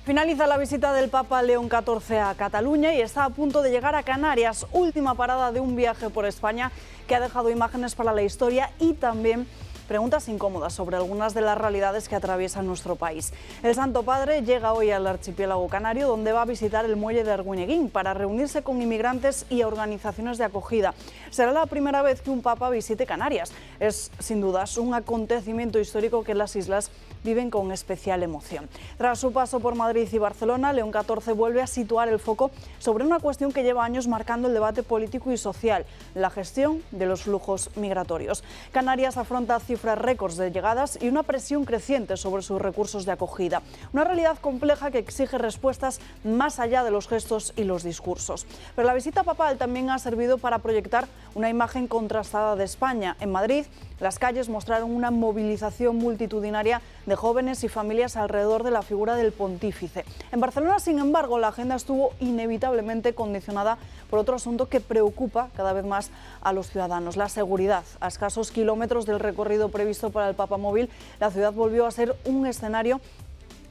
Finaliza la visita del Papa León XIV a Cataluña y está a punto de llegar a Canarias, última parada de un viaje por España que ha dejado imágenes para la historia y también preguntas incómodas sobre algunas de las realidades que atraviesan nuestro país. El Santo Padre llega hoy al archipiélago canario, donde va a visitar el muelle de Arguineguín para reunirse con inmigrantes y organizaciones de acogida. Será la primera vez que un Papa visite Canarias. Es, sin dudas, un acontecimiento histórico que las islas viven con especial emoción. Tras su paso por Madrid y Barcelona, León XIV vuelve a situar el foco sobre una cuestión que lleva años marcando el debate político y social: la gestión de los flujos migratorios. Canarias afronta cifras récords de llegadas y una presión creciente sobre sus recursos de acogida. Una realidad compleja que exige respuestas más allá de los gestos y los discursos. Pero la visita papal también ha servido para proyectar una imagen contrastada de España. En Madrid, las calles mostraron una movilización multitudinaria de jóvenes y familias alrededor de la figura del pontífice. En Barcelona, sin embargo, la agenda estuvo inevitablemente condicionada por otro asunto que preocupa cada vez más a los ciudadanos: la seguridad. A escasos kilómetros del recorrido previsto para el Papamóvil, la ciudad volvió a ser un escenario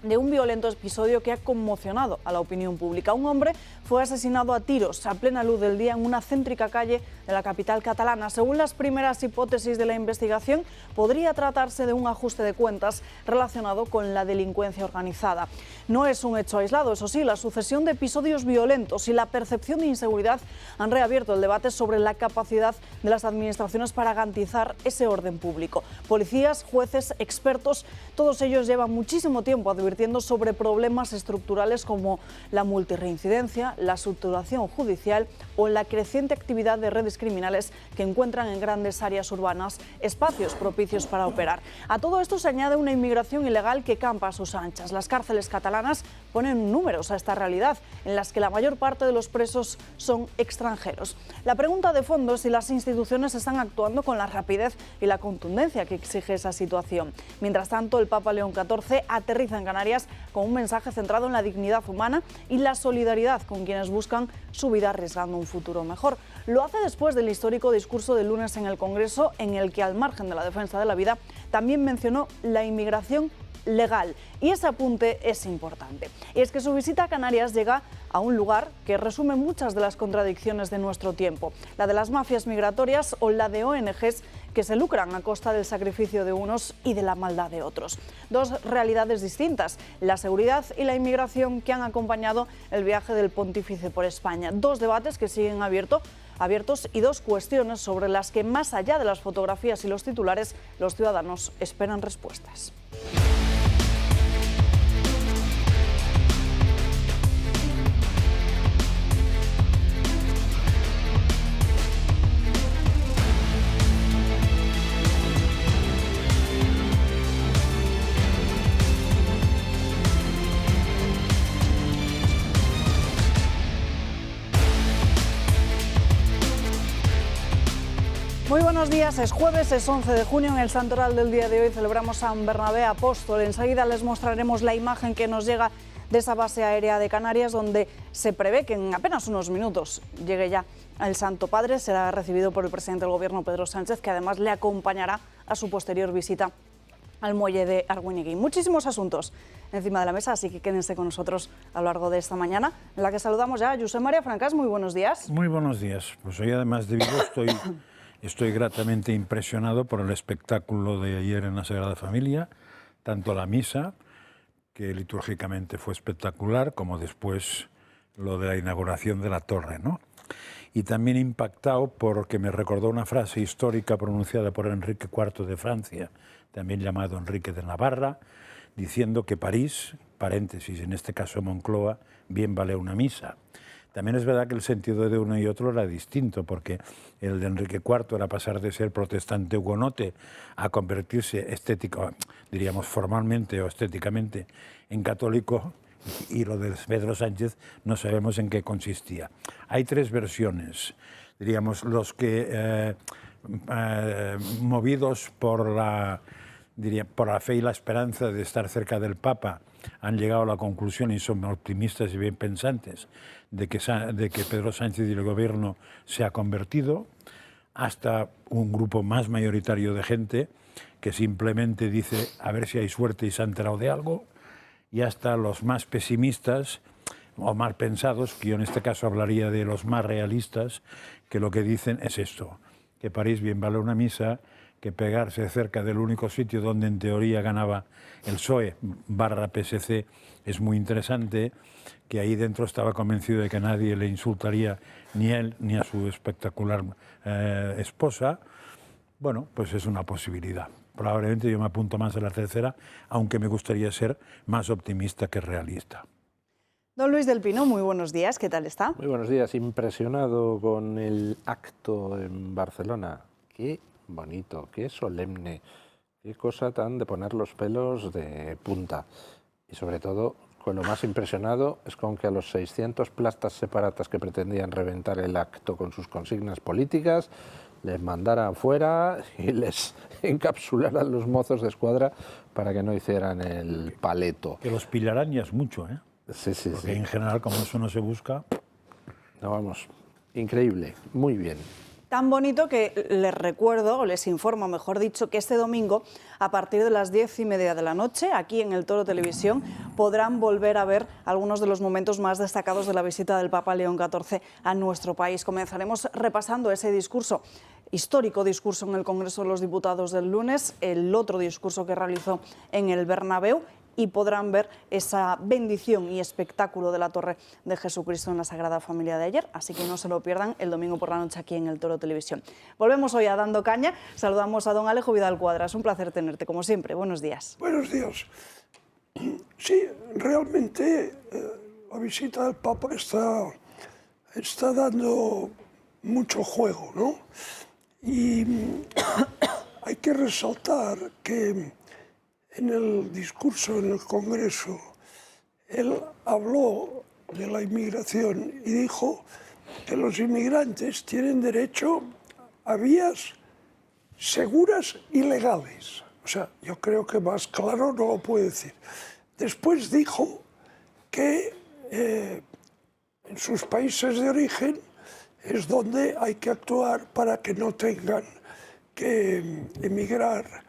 de un violento episodio que ha conmocionado a la opinión pública. Un hombre fue asesinado a tiros a plena luz del día en una céntrica calle de la capital catalana. Según las primeras hipótesis de la investigación, podría tratarse de un ajuste de cuentas relacionado con la delincuencia organizada. No es un hecho aislado, eso sí. La sucesión de episodios violentos y la percepción de inseguridad han reabierto el debate sobre la capacidad de las administraciones para garantizar ese orden público. Policías, jueces, expertos, todos ellos llevan muchísimo tiempo advirtiendo sobre problemas estructurales como la multirreincidencia, la saturación judicial o la creciente actividad de redes criminales que encuentran en grandes áreas urbanas espacios propicios para operar. A todo esto se añade una inmigración ilegal que campa a sus anchas. Las cárceles catalanas ponen números a esta realidad, en las que la mayor parte de los presos son extranjeros. La pregunta de fondo es si las instituciones están actuando con la rapidez y la contundencia que exige esa situación. Mientras tanto, el Papa León XIV aterriza en Canarias con un mensaje centrado en la dignidad humana y la solidaridad con quienes buscan su vida arriesgando un futuro mejor. Lo hace después del histórico discurso del lunes en el Congreso, en el que, al margen de la defensa de la vida, también mencionó la inmigración legal. Y ese apunte es importante. Y es que su visita a Canarias llega a un lugar que resume muchas de las contradicciones de nuestro tiempo: la de las mafias migratorias o la de ONGs que se lucran a costa del sacrificio de unos y de la maldad de otros. Dos realidades distintas: la seguridad y la inmigración, que han acompañado el viaje del pontífice por España. Dos debates que siguen abiertos y dos cuestiones sobre las que, más allá de las fotografías y los titulares, los ciudadanos esperan respuestas. Muy buenos días, es jueves, es 11 de junio, en el santoral del día de hoy celebramos San Bernabé Apóstol. Enseguida les mostraremos la imagen que nos llega de esa base aérea de Canarias, donde se prevé que en apenas unos minutos llegue ya el Santo Padre. Será recibido por el presidente del Gobierno, Pedro Sánchez, que además le acompañará a su posterior visita al muelle de Arguineguín. Muchísimos asuntos encima de la mesa, así que quédense con nosotros a lo largo de esta mañana, en la que saludamos ya a Josep María Francas. Muy buenos días. Muy buenos días. Pues hoy, además de Vigo, estoy gratamente impresionado por el espectáculo de ayer en la Sagrada Familia, tanto la misa, que litúrgicamente fue espectacular, como después lo de la inauguración de la torre, ¿no? Y también impactado porque me recordó una frase histórica pronunciada por Enrique IV de Francia, también llamado Enrique de Navarra, diciendo que París, paréntesis, en este caso Moncloa, bien vale una misa. También es verdad que el sentido de uno y otro era distinto, porque el de Enrique IV era pasar de ser protestante hugonote a convertirse diríamos formalmente o estéticamente, en católico, y lo de Pedro Sánchez no sabemos en qué consistía. Hay tres versiones, diríamos, los que movidos por la fe y la esperanza de estar cerca del Papa han llegado a la conclusión, y son optimistas y bien pensantes, de que Pedro Sánchez y el Gobierno se ha convertido, hasta un grupo más mayoritario de gente que simplemente dice a ver si hay suerte y se ha enterado de algo, y hasta los más pesimistas o más pensados, que yo en este caso hablaría de los más realistas, que lo que dicen es esto, que París bien vale una misa, que pegarse cerca del único sitio donde en teoría ganaba el PSOE/PSC es muy interesante, que ahí dentro estaba convencido de que nadie le insultaría ni a él ni a su espectacular esposa. Bueno, pues es una posibilidad. Probablemente yo me apunto más a la tercera, aunque me gustaría ser más optimista que realista. Don Luis del Pino, muy buenos días, ¿qué tal está? Muy buenos días, impresionado con el acto en Barcelona. Qué bonito, qué solemne, qué cosa tan de poner los pelos de punta. Y sobre todo, con lo más impresionado es con que a los 600 plastas separatas que pretendían reventar el acto con sus consignas políticas, les mandaran fuera y les encapsularan los mozos de escuadra para que no hicieran el paleto. Que los pillarán ya es mucho, ¿eh? Sí, sí, porque sí. en general, como eso no se busca... No, vamos, increíble, muy bien. Tan bonito que les recuerdo, o les informo, mejor dicho, que este domingo, a partir de las 10:30 de la noche, aquí en el Toro Televisión, podrán volver a ver algunos de los momentos más destacados de la visita del Papa León XIV a nuestro país. Comenzaremos repasando ese discurso, histórico discurso en el Congreso de los Diputados del lunes, el otro discurso que realizó en el Bernabéu, y podrán ver esa bendición y espectáculo de la Torre de Jesucristo en la Sagrada Familia de ayer, así que no se lo pierdan el domingo por la noche aquí en el Toro Televisión. Volvemos hoy a Dando Caña, saludamos a don Alejo Vidal Cuadras, un placer tenerte como siempre, buenos días. Buenos días. Sí, realmente la visita del Papa está dando mucho juego, ¿no? Y hay que resaltar que en el discurso en el Congreso, él habló de la inmigración y dijo que los inmigrantes tienen derecho a vías seguras y legales. O sea, yo creo que más claro no lo puede decir. Después dijo que en sus países de origen es donde hay que actuar para que no tengan que emigrar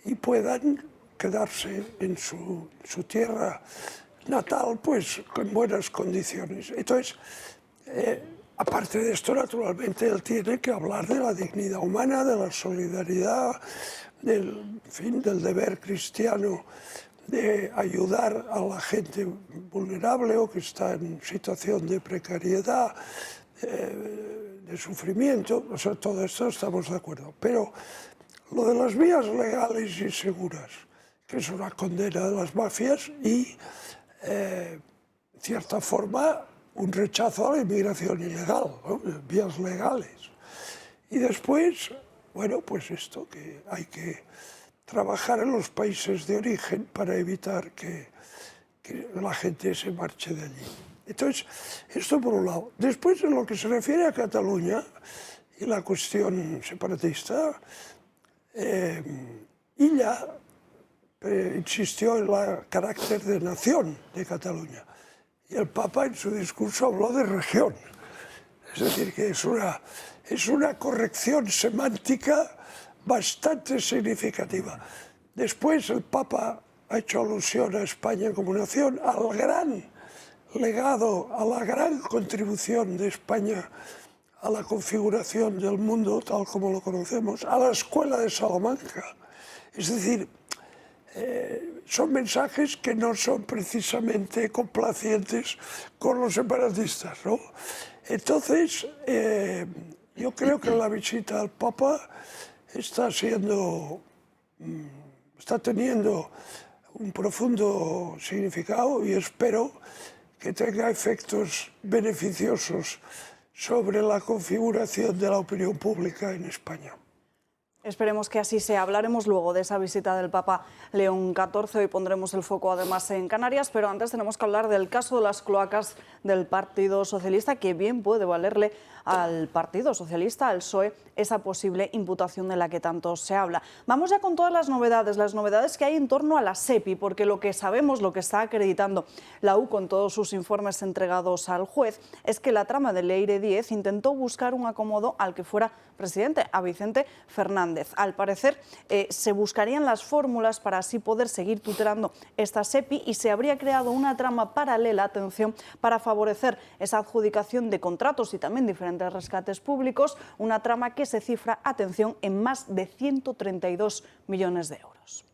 y puedan quedarse en su tierra natal, pues con buenas condiciones. Entonces, aparte de esto, naturalmente, él tiene que hablar de la dignidad humana, de la solidaridad, del deber cristiano de ayudar a la gente vulnerable o que está en situación de precariedad, de sufrimiento. O sea, todo esto estamos de acuerdo. Pero lo de las vías legales y seguras, que es una condena de las mafias y, en cierta forma, un rechazo a la inmigración ilegal, ¿no? Vías legales. Y después, bueno, pues esto, que hay que trabajar en los países de origen para evitar que la gente se marche de allí. Entonces, esto por un lado. Después, en lo que se refiere a Cataluña y la cuestión separatista, ella insistió en el carácter de nación de Cataluña. Y el Papa en su discurso habló de región. Es decir, que es una corrección semántica bastante significativa. Después el Papa ha hecho alusión a España como nación, al gran legado, a la gran contribución de España a la configuración del mundo tal como lo conocemos, a la Escuela de Salamanca. Es decir, son mensajes que no son precisamente complacientes con los separatistas, ¿no? Entonces, yo creo que la visita al Papa está teniendo un profundo significado y espero que tenga efectos beneficiosos sobre la configuración de la opinión pública en España. Esperemos que así sea. Hablaremos luego de esa visita del Papa León XIV. Hoy pondremos el foco además en Canarias, pero antes tenemos que hablar del caso de las cloacas del Partido Socialista, que bien puede valerle al Partido Socialista, al PSOE, esa posible imputación de la que tanto se habla. Vamos ya con todas las novedades que hay en torno a la SEPI, porque lo que sabemos, lo que está acreditando la U con todos sus informes entregados al juez, es que la trama de Leire Díez intentó buscar un acomodo al que fuera presidente, a Vicente Fernández. Fernández. Al parecer, se buscarían las fórmulas para así poder seguir tutelando esta SEPI y se habría creado una trama paralela, atención, para favorecer esa adjudicación de contratos y también diferentes rescates públicos, una trama que se cifra, atención, en más de 132 millones de euros.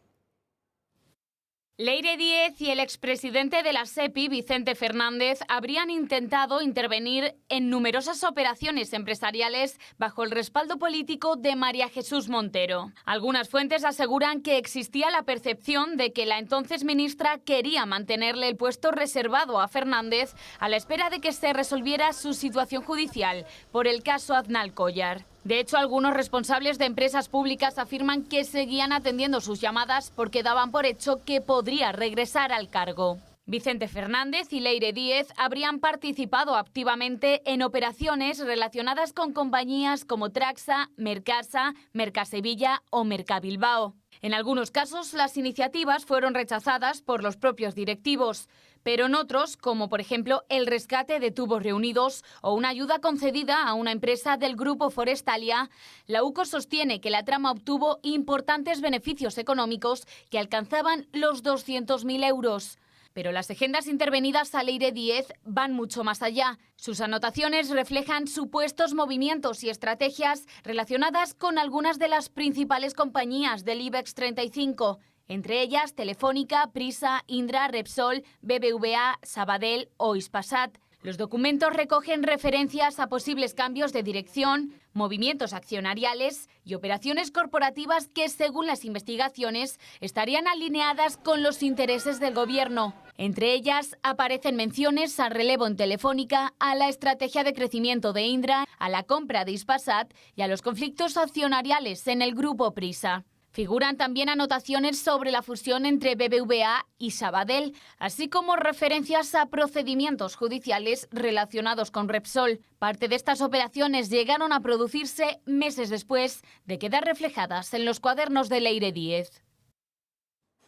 Leire Díez y el expresidente de la SEPI, Vicente Fernández, habrían intentado intervenir en numerosas operaciones empresariales bajo el respaldo político de María Jesús Montero. Algunas fuentes aseguran que existía la percepción de que la entonces ministra quería mantenerle el puesto reservado a Fernández a la espera de que se resolviera su situación judicial por el caso Aznal Collar. De hecho, algunos responsables de empresas públicas afirman que seguían atendiendo sus llamadas porque daban por hecho que podría regresar al cargo. Vicente Fernández y Leire Díez habrían participado activamente en operaciones relacionadas con compañías como Traxa, Mercasa, Mercasevilla o Mercabilbao. En algunos casos, las iniciativas fueron rechazadas por los propios directivos, pero en otros, como por ejemplo el rescate de tubos reunidos o una ayuda concedida a una empresa del grupo Forestalia, la UCO sostiene que la trama obtuvo importantes beneficios económicos que alcanzaban los 200.000 euros. Pero las agendas intervenidas a Leire Díez van mucho más allá. Sus anotaciones reflejan supuestos movimientos y estrategias relacionadas con algunas de las principales compañías del IBEX 35, entre ellas Telefónica, Prisa, Indra, Repsol, BBVA, Sabadell o Hispasat. Los documentos recogen referencias a posibles cambios de dirección, movimientos accionariales y operaciones corporativas que, según las investigaciones, estarían alineadas con los intereses del gobierno. Entre ellas aparecen menciones al relevo en Telefónica, a la estrategia de crecimiento de Indra, a la compra de Hispasat y a los conflictos accionariales en el grupo Prisa. Figuran también anotaciones sobre la fusión entre BBVA y Sabadell, así como referencias a procedimientos judiciales relacionados con Repsol. Parte de estas operaciones llegaron a producirse meses después de quedar reflejadas en los cuadernos de Leire Díez.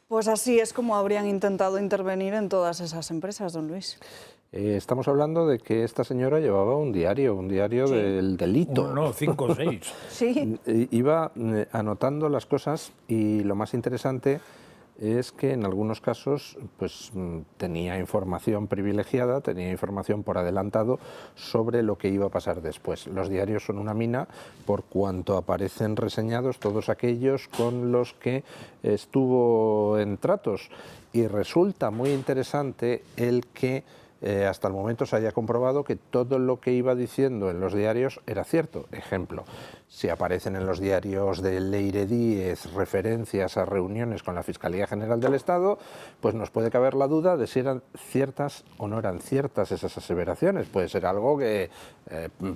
Pues así es como habrían intentado intervenir en todas esas empresas, don Luis. Estamos hablando de que esta señora llevaba un diario Sí. del delito. No, 5 o 6. Sí. Iba anotando las cosas y lo más interesante es que en algunos casos pues, tenía información privilegiada, tenía información por adelantado sobre lo que iba a pasar después. Los diarios son una mina por cuanto aparecen reseñados todos aquellos con los que estuvo en tratos, y resulta muy interesante el que hasta el momento se haya comprobado que todo lo que iba diciendo en los diarios era cierto. Ejemplo, si aparecen en los diarios de Leire Díez referencias a reuniones con la Fiscalía General del Estado, pues nos puede caber la duda de si eran ciertas o no eran ciertas esas aseveraciones. Puede ser algo que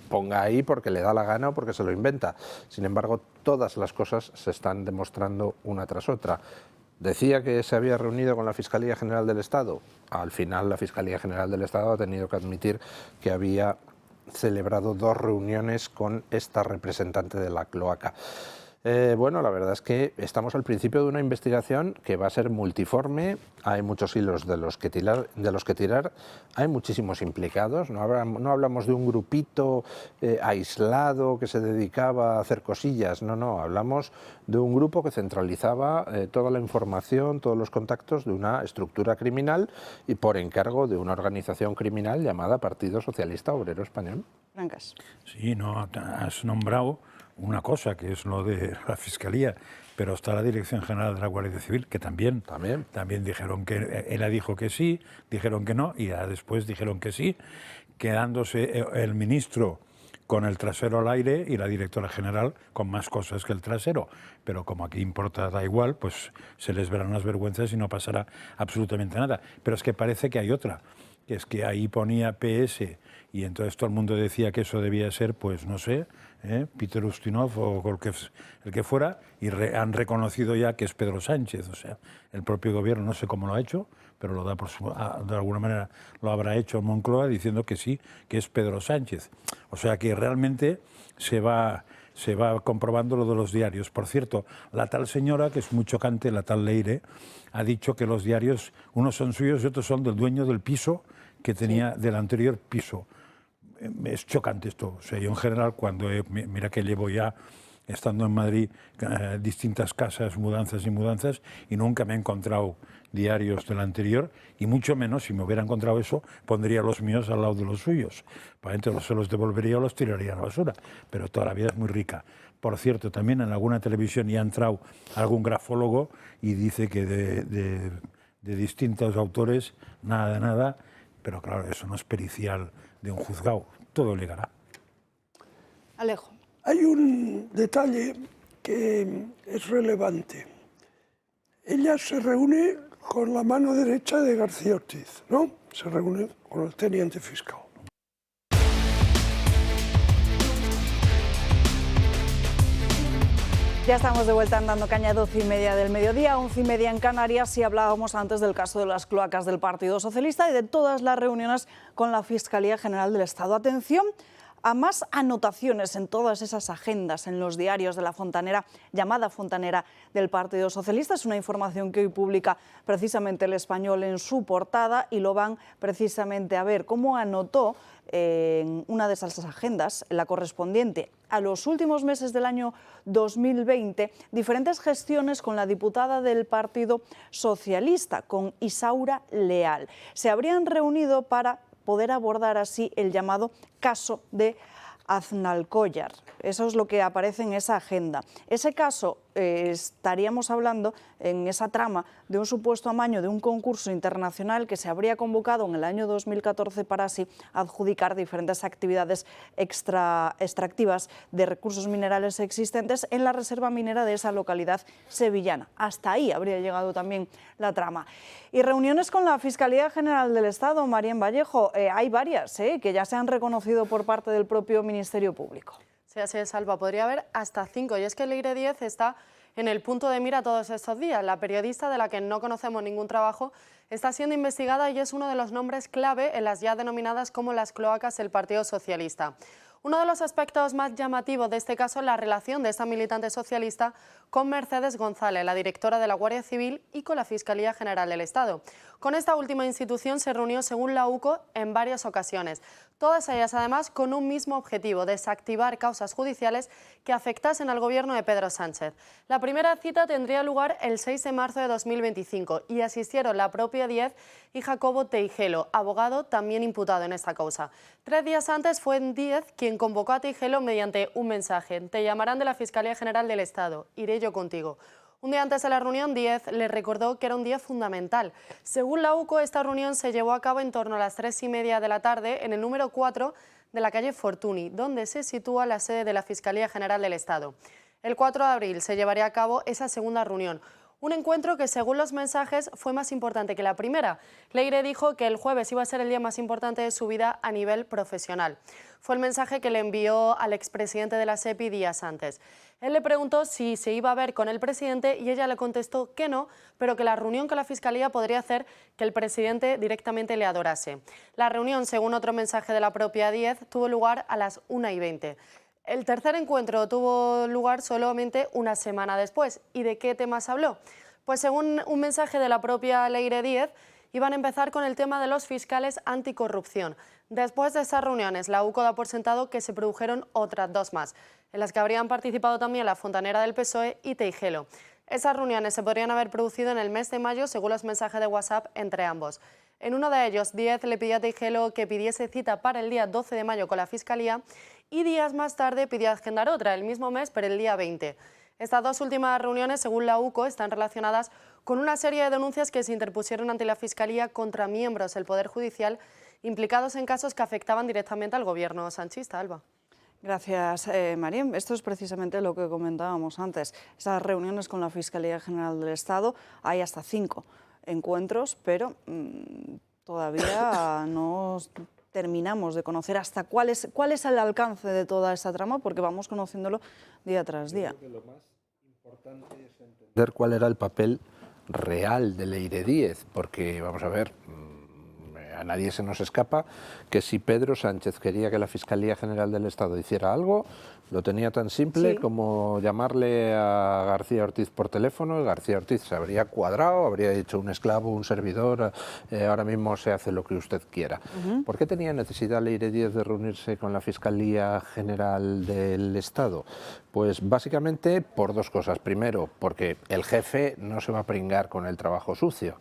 ponga ahí porque le da la gana o porque se lo inventa. Sin embargo, todas las cosas se están demostrando una tras otra. Decía que se había reunido con la Fiscalía General del Estado. Al final la Fiscalía General del Estado ha tenido que admitir que había celebrado 2 reuniones con esta representante de la cloaca. Bueno, la verdad es que estamos al principio de una investigación que va a ser multiforme, hay muchos hilos de los que tirar, hay muchísimos implicados, no hablamos de un grupito aislado que se dedicaba a hacer cosillas, no, hablamos de un grupo que centralizaba toda la información, todos los contactos de una estructura criminal y por encargo de una organización criminal llamada Partido Socialista Obrero Español. Francas. Sí, no, has nombrado una cosa, que es lo de la Fiscalía, pero está la Dirección General de la Guardia Civil, que también dijeron que, ella dijo que sí, dijeron que no, y ya después dijeron que sí, quedándose el ministro con el trasero al aire y la directora general con más cosas que el trasero. Pero como aquí importa, da igual, pues se les verán las vergüenzas y no pasará absolutamente nada. Pero es que parece que hay otra, que es que ahí ponía PS y entonces todo el mundo decía que eso debía ser, pues no sé, Peter Ustinov o el que fuera, y han reconocido ya que es Pedro Sánchez. O sea, el propio gobierno, no sé cómo lo ha hecho, pero lo da de alguna manera lo habrá hecho Moncloa diciendo que sí, que es Pedro Sánchez. O sea que realmente se va comprobando lo de los diarios. Por cierto, la tal señora, que es muy chocante, la tal Leire, ha dicho que los diarios, unos son suyos y otros son del dueño del piso que tenía del anterior piso. Es chocante esto. O sea, yo en general, cuando mira que llevo ya estando en Madrid, distintas casas, mudanzas y mudanzas, y nunca me he encontrado diarios del anterior, y mucho menos, si me hubiera encontrado eso, pondría los míos al lado de los suyos. Probablemente se los devolvería o los tiraría a la basura, pero toda la vida es muy rica. Por cierto, también en alguna televisión ya ha entrado algún grafólogo y dice que de distintos autores, nada de nada, pero claro, eso no es pericial de un juzgado, todo llegará. Alejo. Hay un detalle que es relevante. Ella se reúne con la mano derecha de García Ortiz, ¿no? Se reúne con el teniente fiscal. Ya estamos de vuelta en Dando Caña, 12:30 del mediodía, 11:30 en Canarias, y hablábamos antes del caso de las cloacas del Partido Socialista y de todas las reuniones con la Fiscalía General del Estado. Atención a más anotaciones en todas esas agendas, en los diarios de la fontanera, llamada fontanera del Partido Socialista. Es una información que hoy publica precisamente El Español en su portada, y lo van precisamente a ver cómo anotó en una de esas agendas, la correspondiente a los últimos meses del año 2020, diferentes gestiones con la diputada del Partido Socialista, con Isaura Leal. Se habrían reunido para poder abordar así el llamado caso de Aznalcóllar. Eso es lo que aparece en esa agenda. Ese caso, estaríamos hablando en esa trama de un supuesto amaño de un concurso internacional que se habría convocado en el año 2014 para así adjudicar diferentes actividades extractivas de recursos minerales existentes en la reserva minera de esa localidad sevillana. Hasta ahí habría llegado también la trama. Y reuniones con la Fiscalía General del Estado, Marién Vallejo, hay varias que ya se han reconocido por parte del propio Ministerio Público. Sí, así es, Alba. Podría haber hasta 5. Y es que Leire Díez está en el punto de mira todos estos días. La periodista, de la que no conocemos ningún trabajo, está siendo investigada y es uno de los nombres clave en las ya denominadas como las cloacas del Partido Socialista. Uno de los aspectos más llamativos de este caso es la relación de esta militante socialista con Mercedes González, la directora de la Guardia Civil, y con la Fiscalía General del Estado. Con esta última institución se reunió, según la UCO, en varias ocasiones. Todas ellas, además, con un mismo objetivo: desactivar causas judiciales que afectasen al gobierno de Pedro Sánchez. La primera cita tendría lugar el 6 de marzo de 2025 y asistieron la propia Díez y Jacobo Teijelo, abogado también imputado en esta causa. 3 días antes fue Díez quien convocó a Teijelo mediante un mensaje: te llamarán de la Fiscalía General del Estado, iré yo contigo. Un día antes de la reunión, Díez le recordó que era un día fundamental. Según la UCO, esta reunión se llevó a cabo en torno a las 3:30 de la tarde en el número 4 de la calle Fortuny, donde se sitúa la sede de la Fiscalía General del Estado. El 4 de abril se llevaría a cabo esa segunda reunión. Un encuentro que, según los mensajes, fue más importante que la primera. Leire dijo que el jueves iba a ser el día más importante de su vida a nivel profesional. Fue el mensaje que le envió al expresidente de la SEPI días antes. Él le preguntó si se iba a ver con el presidente y ella le contestó que no, pero que la reunión con la Fiscalía podría hacer que el presidente directamente le adorase. La reunión, según otro mensaje de la propia Díez, tuvo lugar a las 1:20. El tercer encuentro tuvo lugar solamente una semana después. ¿Y de qué temas habló? Pues según un mensaje de la propia Leire Díez, iban a empezar con el tema de los fiscales anticorrupción. Después de esas reuniones, la UCO da por sentado que se produjeron otras 2 más, en las que habrían participado también la fontanera del PSOE y Teijelo. Esas reuniones se podrían haber producido en el mes de mayo, según los mensajes de WhatsApp entre ambos. En uno de ellos, Díez le pidió a Teijelo que pidiese cita para el día 12 de mayo con la Fiscalía y días más tarde pidió agendar otra, el mismo mes, pero el día 20. Estas 2 últimas reuniones, según la UCO, están relacionadas con una serie de denuncias que se interpusieron ante la Fiscalía contra miembros del Poder Judicial implicados en casos que afectaban directamente al gobierno sanchista. Alba. Gracias, Marién. Esto es precisamente lo que comentábamos antes. Esas reuniones con la Fiscalía General del Estado, hay hasta 5 encuentros, pero todavía no terminamos de conocer hasta cuál es el alcance de toda esta trama, porque vamos conociéndolo día tras día. Yo creo que lo más importante es entender cuál era el papel real de Leire Díez, porque, vamos a ver, nadie se nos escapa que si Pedro Sánchez quería que la Fiscalía General del Estado hiciera algo, lo tenía tan simple como llamarle a García Ortiz por teléfono, y García Ortiz se habría cuadrado, habría dicho un esclavo, un servidor, ahora mismo se hace lo que usted quiera. ¿Por qué tenía necesidad Leire Díez de reunirse con la Fiscalía General del Estado? Pues básicamente por dos cosas. Primero, porque el jefe no se va a pringar con el trabajo sucio.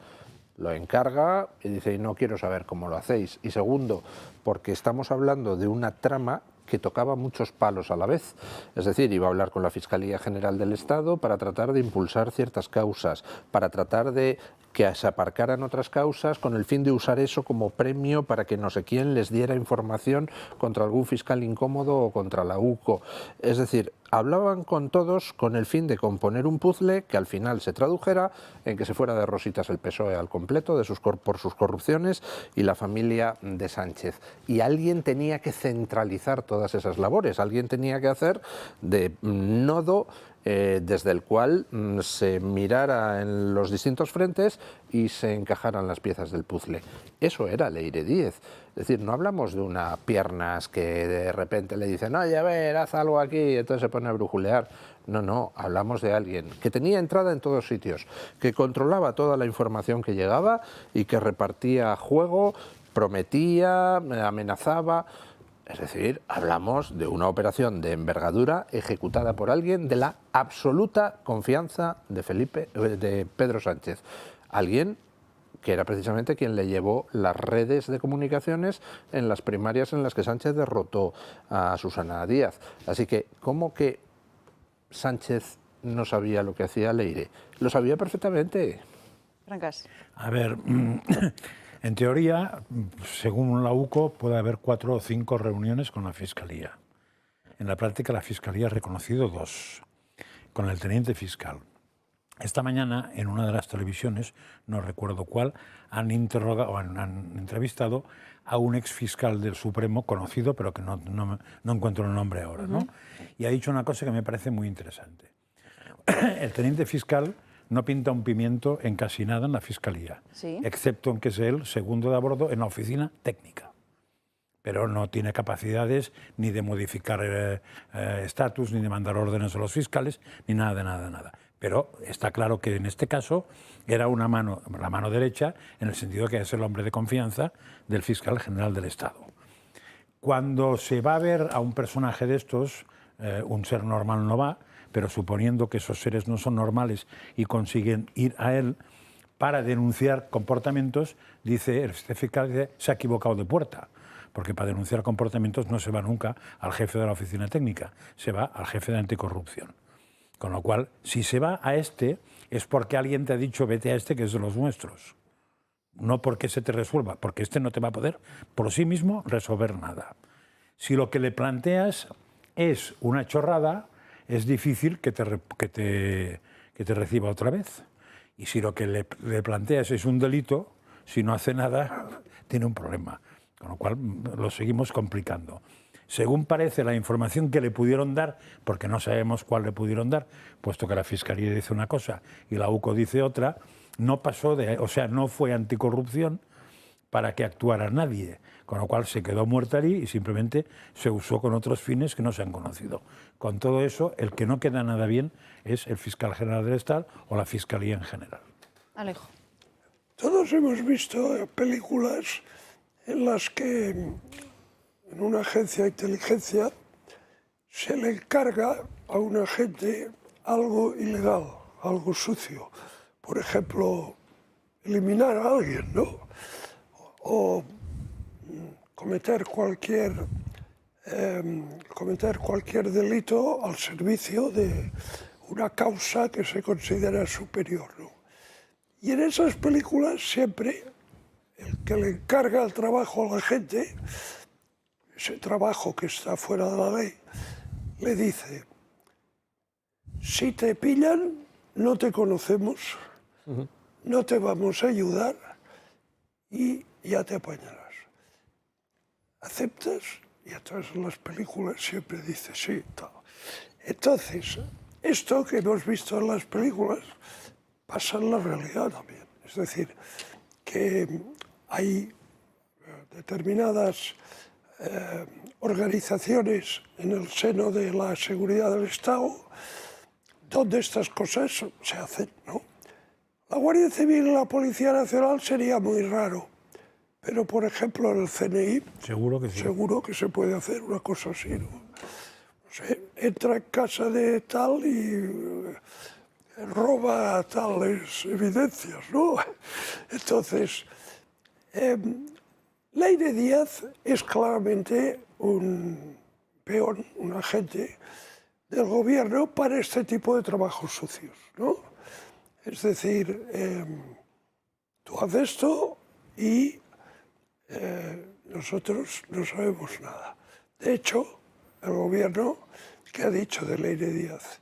Lo encarga y dice, no quiero saber cómo lo hacéis. Y segundo, porque estamos hablando de una trama que tocaba muchos palos a la vez. Es decir, iba a hablar con la Fiscalía General del Estado para tratar de impulsar ciertas causas, para tratar de que se aparcaran otras causas con el fin de usar eso como premio para que no sé quién les diera información contra algún fiscal incómodo o contra la UCO. Es decir, hablaban con todos con el fin de componer un puzzle que al final se tradujera en que se fuera de rositas el PSOE al completo por sus corrupciones y la familia de Sánchez. Y alguien tenía que centralizar todas esas labores, alguien tenía que hacer de nodo desde el cual se mirara en los distintos frentes y se encajaran las piezas del puzzle. Eso era Leire Díez. Es decir, no hablamos de una piernas que de repente le dicen, oye, a ver, haz algo aquí, y entonces se pone a brujulear. No, no, hablamos de alguien que tenía entrada en todos sitios, que controlaba toda la información que llegaba y que repartía juego, prometía, amenazaba. Es decir, hablamos de una operación de envergadura ejecutada por alguien de la absoluta confianza de Pedro Sánchez. Alguien que era precisamente quien le llevó las redes de comunicaciones en las primarias en las que Sánchez derrotó a Susana Díaz. Así que, ¿cómo que Sánchez no sabía lo que hacía Leire? Lo sabía perfectamente. Brancas. A ver, en teoría, según la UCO, puede haber 4 o 5 reuniones con la Fiscalía. En la práctica, la Fiscalía ha reconocido 2, con el teniente fiscal. Esta mañana, en una de las televisiones, no recuerdo cuál, han entrevistado a un exfiscal del Supremo conocido, pero que no encuentro el nombre ahora, ¿no? Y ha dicho una cosa que me parece muy interesante. El teniente fiscal no pinta un pimiento en casi nada en la Fiscalía, excepto en que es él segundo de a bordo en la oficina técnica. Pero no tiene capacidades ni de modificar estatus, ni de mandar órdenes a los fiscales, ni nada de nada. Pero está claro que en este caso era la mano derecha, en el sentido de que es el hombre de confianza del fiscal general del Estado. Cuando se va a ver a un personaje de estos, un ser normal no va, pero suponiendo que esos seres no son normales y consiguen ir a él para denunciar comportamientos, dice el fiscal que se ha equivocado de puerta, porque para denunciar comportamientos no se va nunca al jefe de la oficina técnica, se va al jefe de anticorrupción. Con lo cual, si se va a este, es porque alguien te ha dicho vete a este que es de los nuestros. No porque se te resuelva, porque este no te va a poder por sí mismo resolver nada. Si lo que le planteas es una chorrada, es difícil que te reciba otra vez. Y si lo que le planteas es un delito, si no hace nada, tiene un problema. Con lo cual lo seguimos complicando. Según parece la información que le pudieron dar, porque no sabemos cuál le pudieron dar, puesto que la Fiscalía dice una cosa y la UCO dice otra, no fue anticorrupción para que actuara nadie, con lo cual se quedó muerta allí y simplemente se usó con otros fines que no se han conocido. Con todo eso, el que no queda nada bien es el fiscal general del Estado o la Fiscalía en general. Alejo. Todos hemos visto películas en las que en una agencia de inteligencia se le encarga a un agente algo ilegal, algo sucio. Por ejemplo, eliminar a alguien, ¿no? O cometer cualquier delito al servicio de una causa que se considera superior, ¿no? Y en esas películas siempre el que le encarga el trabajo a la gente, ese trabajo que está fuera de la ley, le dice, si te pillan, no te conocemos, no te vamos a ayudar y ya te apañarás. ¿Aceptas? Y entonces en las películas siempre dice sí, tal. Entonces, esto que hemos visto en las películas pasa en la realidad también. Es decir, que hay determinadas organizaciones en el seno de la seguridad del Estado, donde estas cosas se hacen, ¿no? La Guardia Civil y la Policía Nacional sería muy raro, pero por ejemplo en el CNI Seguro que sí. seguro que se puede hacer una cosa así, ¿no? No sé, entra en casa de tal y roba tales evidencias, ¿no? Entonces, Leire Díaz es claramente un peón, un agente del gobierno para este tipo de trabajos sucios, ¿no? Es decir, tú haces esto y nosotros no sabemos nada. De hecho, el gobierno, ¿qué ha dicho de Leire Díaz?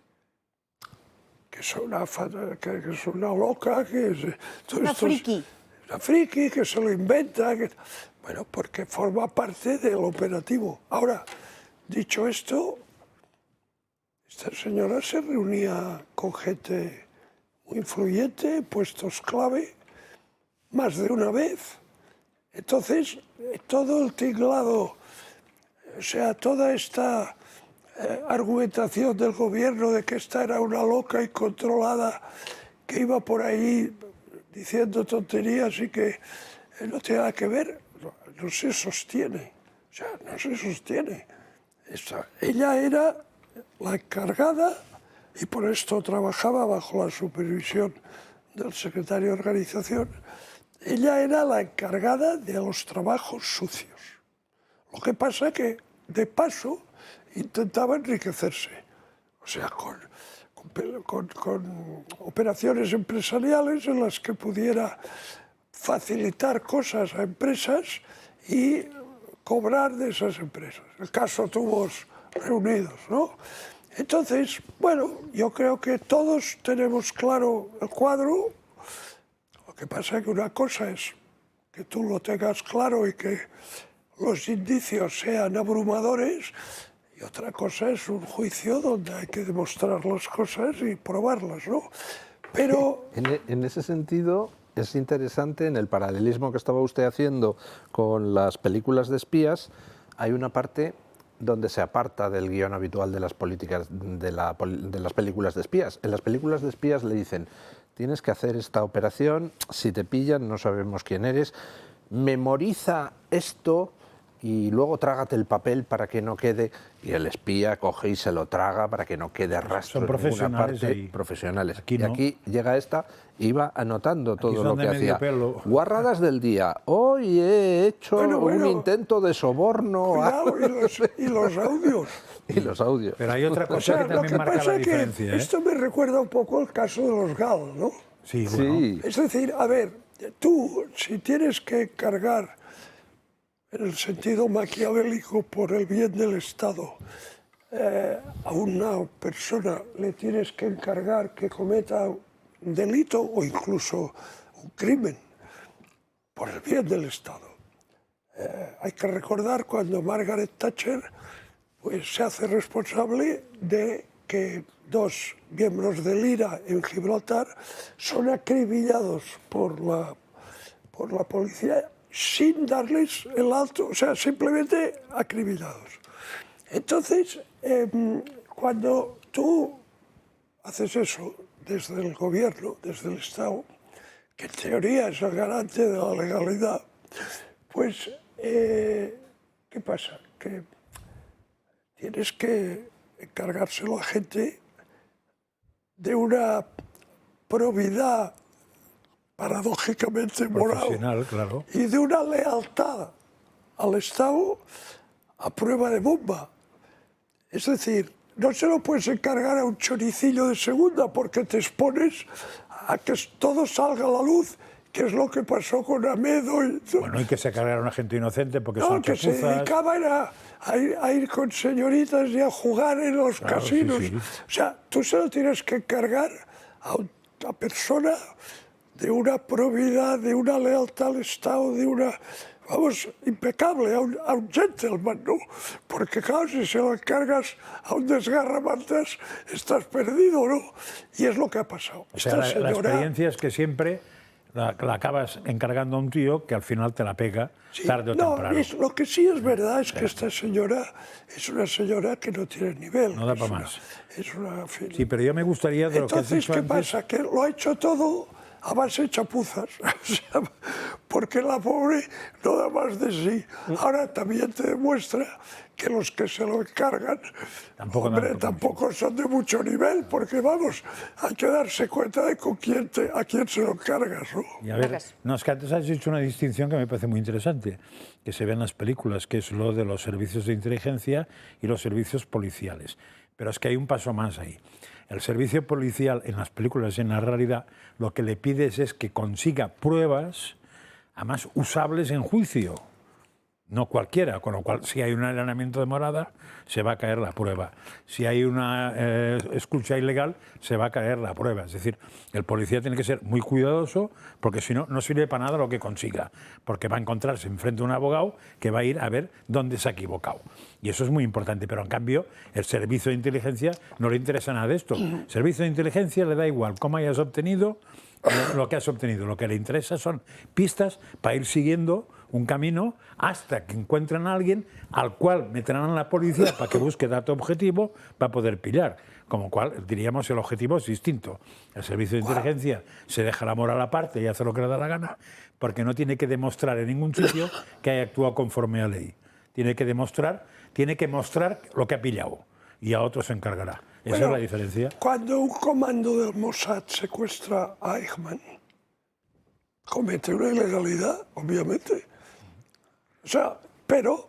Que es una loca, que es Una friki. Una friki, que se lo inventa. Bueno, porque forma parte del operativo. Ahora, dicho esto, esta señora se reunía con gente muy influyente, puestos clave, más de una vez. Entonces, todo el tinglado, o sea, toda esta argumentación del gobierno de que esta era una loca incontrolada que iba por ahí diciendo tonterías y que no tiene nada que ver, no se sostiene. O sea, no se sostiene. Ella era la encargada, y por esto trabajaba bajo la supervisión del secretario de organización, ella era la encargada de los trabajos sucios. Lo que pasa es que, de paso, intentaba enriquecerse, o sea, con operaciones empresariales en las que pudiera facilitar cosas a empresas y cobrar de esas empresas. El caso Tubos Reunidos, ¿no? Entonces, bueno, yo creo que todos tenemos claro el cuadro. Lo que pasa es que una cosa es que tú lo tengas claro y que los indicios sean abrumadores, y otra cosa es un juicio donde hay que demostrar las cosas y probarlas, ¿no? Pero En ese sentido, es interesante, en el paralelismo que estaba usted haciendo con las películas de espías, hay una parte donde se aparta del guión habitual de las políticas de las películas de espías. En las películas de espías le dicen: tienes que hacer esta operación, si te pillan no sabemos quién eres, memoriza esto y luego trágate el papel para que no quede, y el espía coge y se lo traga para que no quede rastro Son en ninguna parte. profesionales ahí. Profesionales. Aquí y no. aquí llega esta y va anotando todo son lo de que medio hacía. pelo. Guarradas del día. Hoy he hecho Bueno, un intento de soborno. cuidado, y los audios. Y los audios. Pero hay otra O cosa sea, que lo también que marca pasa la es que diferencia, ¿eh? esto me recuerda un poco el caso de los GAL, ¿no? Sí, bueno. Sí. Es decir, a ver, tú, si tienes que cargar, en el sentido maquiavélico, por el bien del Estado, a una persona le tienes que encargar que cometa un delito o incluso un crimen por el bien del Estado. Hay que recordar cuando Margaret Thatcher pues, se hace responsable de que 2 miembros del IRA en Gibraltar son acribillados por la policía sin darles el alto, o sea, simplemente acribillados. Entonces, cuando tú haces eso desde el gobierno, desde el Estado, que en teoría es el garante de la legalidad, pues, ¿qué pasa? Que tienes que encargárselo a gente de una probidad paradójicamente moral Profesional, claro. y de una lealtad al Estado a prueba de bomba. Es decir, no se lo puedes encargar a un choricillo de segunda porque te expones a que todo salga a la luz, que es lo que pasó con Amedo. Bueno, hay que se cargaron a gente inocente porque No, son que se chapuzas. dedicaban a ir con señoritas y a jugar en los Claro, sí, casinos. sí. O sea, tú se lo tienes que encargar a una persona de una probidad, de una lealtad al Estado, de una, vamos, impecable, a un gentleman, ¿no? Porque claro, si se lo encargas a un desgarramantas, estás perdido, ¿no? Y es lo que ha pasado. O sea, la experiencia es que siempre la acabas encargando a un tío que al final te la pega tarde o temprano. Lo que sí es verdad es que esta señora es una señora que no tiene nivel. No da para más. Sí, pero yo me gustaría de lo que has dicho ¿qué pasa? Que lo ha hecho todo a base de chapuzas, porque la pobre no da más de sí. Ahora también te demuestra que los que se lo encargan tampoco son de mucho nivel, porque vamos, hay que darse cuenta de a quién se lo encargas, ¿no? Y a ver, es que antes has hecho una distinción que me parece muy interesante, que se ve en las películas, que es lo de los servicios de inteligencia y los servicios policiales. Pero es que hay un paso más ahí. El servicio policial en las películas y en la realidad lo que le pides es que consiga pruebas, además usables en juicio. No cualquiera, con lo cual si hay un allanamiento de morada se va a caer la prueba. Si hay una escucha ilegal se va a caer la prueba. Es decir, el policía tiene que ser muy cuidadoso porque si no, no sirve para nada lo que consiga. Porque va a encontrarse enfrente de un abogado que va a ir a ver dónde se ha equivocado. Y eso es muy importante. Pero en cambio, el servicio de inteligencia no le interesa nada de esto. El servicio de inteligencia le da igual cómo hayas obtenido lo que has obtenido. Lo que le interesa son pistas para ir siguiendo un camino hasta que encuentren a alguien al cual meterán a la policía para que busque dato objetivo para poder pillar. Como cual, diríamos, el objetivo es distinto. El servicio de inteligencia se deja la moral aparte y hace lo que le da la gana, porque no tiene que demostrar en ningún sitio que haya actuado conforme a ley. Tiene que mostrar lo que ha pillado y a otros se encargará. Esa es la diferencia. Cuando un comando del Mossad secuestra a Eichmann, comete una ilegalidad, obviamente. O sea, pero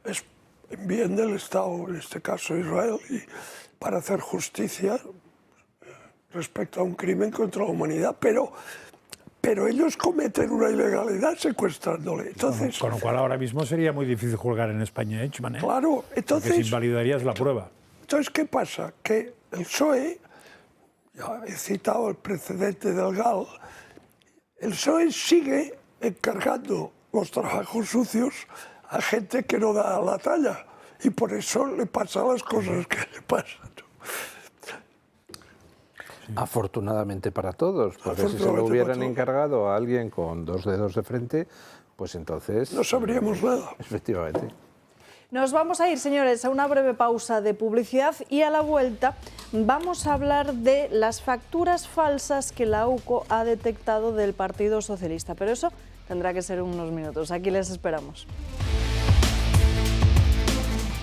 es en bien del Estado, en este caso Israel, y para hacer justicia respecto a un crimen contra la humanidad. Pero ellos cometen una ilegalidad secuestrándole. Entonces, con lo cual ahora mismo sería muy difícil juzgar en España a Eichmann, ¿eh? Claro, entonces... Porque se invalidarías la prueba. Entonces, ¿qué pasa? Que el PSOE, ya he citado el precedente del GAL, el PSOE sigue encargando los trabajos sucios a gente que no da la talla y por eso le pasan las cosas que le pasan. Afortunadamente para todos, porque si se lo hubieran encargado a alguien con 2 dedos de frente, pues entonces... No sabríamos nada. Efectivamente. Nos vamos a ir, señores, a una breve pausa de publicidad y a la vuelta vamos a hablar de las facturas falsas que la UCO ha detectado del Partido Socialista. Pero eso tendrá que ser en unos minutos. Aquí les esperamos.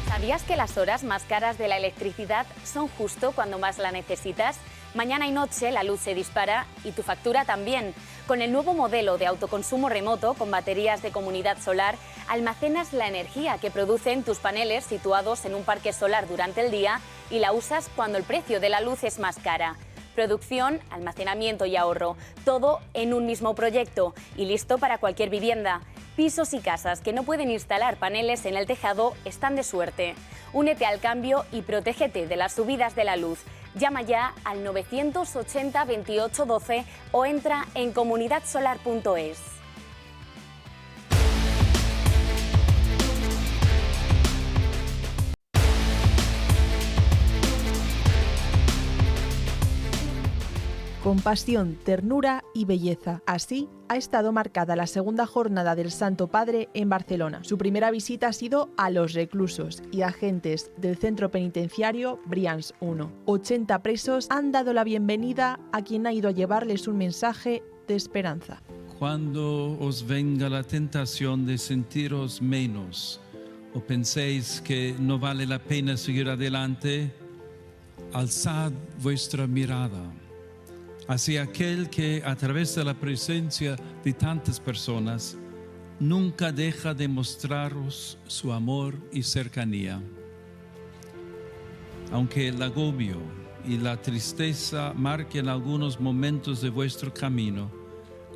¿Sabías que las horas más caras de la electricidad son justo cuando más la necesitas? Mañana y noche la luz se dispara y tu factura también. Con el nuevo modelo de autoconsumo remoto con baterías de comunidad solar, almacenas la energía que producen tus paneles situados en un parque solar durante el día y la usas cuando el precio de la luz es más cara. Producción, almacenamiento y ahorro, todo en un mismo proyecto y listo para cualquier vivienda. Pisos y casas que no pueden instalar paneles en el tejado están de suerte. Únete al cambio y protégete de las subidas de la luz. Llama ya al 980 28 12 o entra en comunidadsolar.es. Con pasión, ternura y belleza. Así ha estado marcada la segunda jornada del Santo Padre en Barcelona. Su primera visita ha sido a los reclusos y agentes del centro penitenciario Brians 1. 80 presos han dado la bienvenida a quien ha ido a llevarles un mensaje de esperanza. Cuando os venga la tentación de sentiros menos o penséis que no vale la pena seguir adelante, alzad vuestra mirada hacia aquel que a través de la presencia de tantas personas nunca deja de mostraros su amor y cercanía. Aunque el agobio y la tristeza marquen algunos momentos de vuestro camino,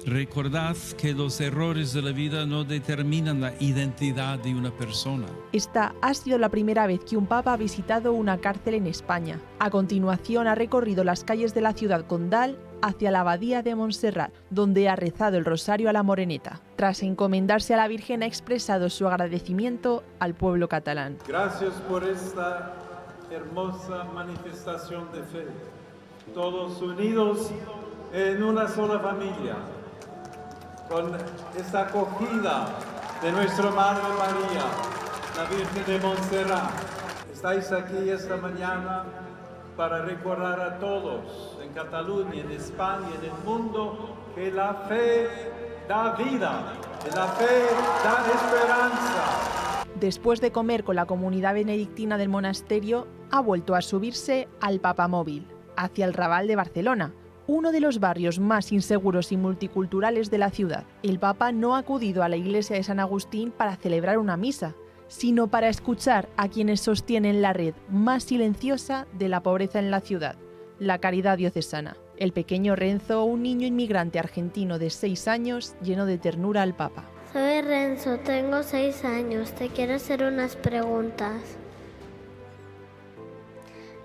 recordad que los errores de la vida no determinan la identidad de una persona. Esta ha sido la primera vez que un papa ha visitado una cárcel en España. A continuación ha recorrido las calles de la ciudad condal hacia la abadía de Montserrat, donde ha rezado el rosario a la Moreneta. Tras encomendarse a la Virgen ha expresado su agradecimiento al pueblo catalán. Gracias por esta hermosa manifestación de fe, todos unidos en una sola familia, con esta acogida de nuestra Madre María, la Virgen de Montserrat. Estáis aquí esta mañana para recordar a todos en Cataluña, en España, en el mundo, que la fe da vida, que la fe da esperanza. Después de comer con la comunidad benedictina del monasterio, ha vuelto a subirse al papamóvil, hacia el Raval de Barcelona, uno de los barrios más inseguros y multiculturales de la ciudad. El Papa no ha acudido a la iglesia de San Agustín para celebrar una misa, sino para escuchar a quienes sostienen la red más silenciosa de la pobreza en la ciudad, la Caridad Diocesana. El pequeño Renzo, un niño inmigrante argentino de 6 años, llenó de ternura al Papa. Soy Renzo, tengo 6 años, te quiero hacer unas preguntas.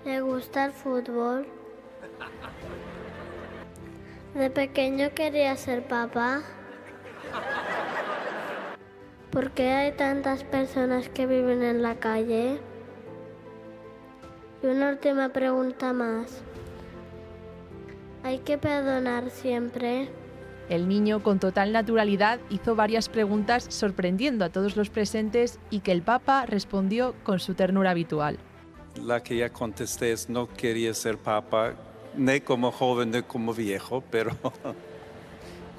¿Le gusta el fútbol? ¿De pequeño quería ser papá? ¿Por qué hay tantas personas que viven en la calle? Y una última pregunta más. ¿Hay que perdonar siempre? El niño, con total naturalidad, hizo varias preguntas sorprendiendo a todos los presentes y que el Papa respondió con su ternura habitual. La que ya contesté es no quería ser papa, ni como joven ni como viejo, pero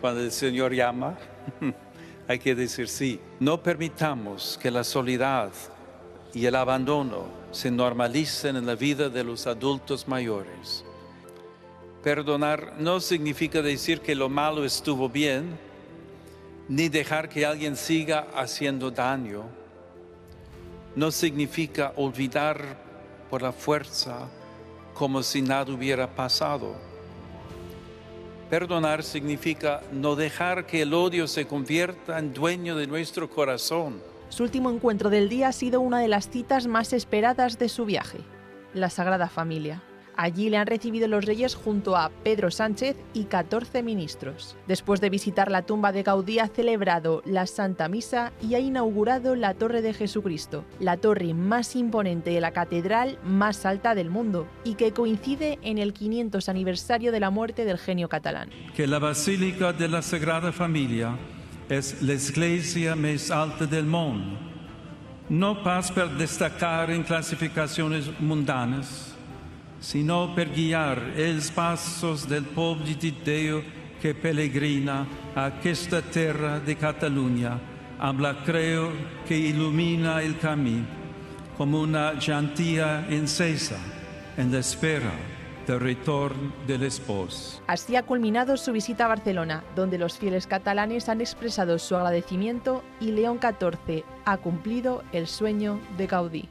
cuando el Señor llama, hay que decir sí. No permitamos que la soledad y el abandono se normalicen en la vida de los adultos mayores. Perdonar no significa decir que lo malo estuvo bien, ni dejar que alguien siga haciendo daño. No significa olvidar por la fuerza como si nada hubiera pasado. Perdonar significa no dejar que el odio se convierta en dueño de nuestro corazón. Su último encuentro del día ha sido una de las citas más esperadas de su viaje, la Sagrada Familia. Allí le han recibido los reyes junto a Pedro Sánchez y 14 ministros. Después de visitar la tumba de Gaudí, ha celebrado la Santa Misa y ha inaugurado la Torre de Jesucristo, la torre más imponente de la catedral más alta del mundo y que coincide en el 500 aniversario de la muerte del genio catalán. Que la Basílica de la Sagrada Familia es la iglesia más alta del mundo, no pas per destacar en clasificaciones mundanas, sino per guiar els passos del poble di Dio che pellegrina a questa terra de Catalunya, amb la creu que ilumina el camí, como una llantilla encesa en la espera del retorno del esposo. Así ha culminado su visita a Barcelona, donde los fieles catalanes han expresado su agradecimiento y León XIV ha cumplido el sueño de Gaudí.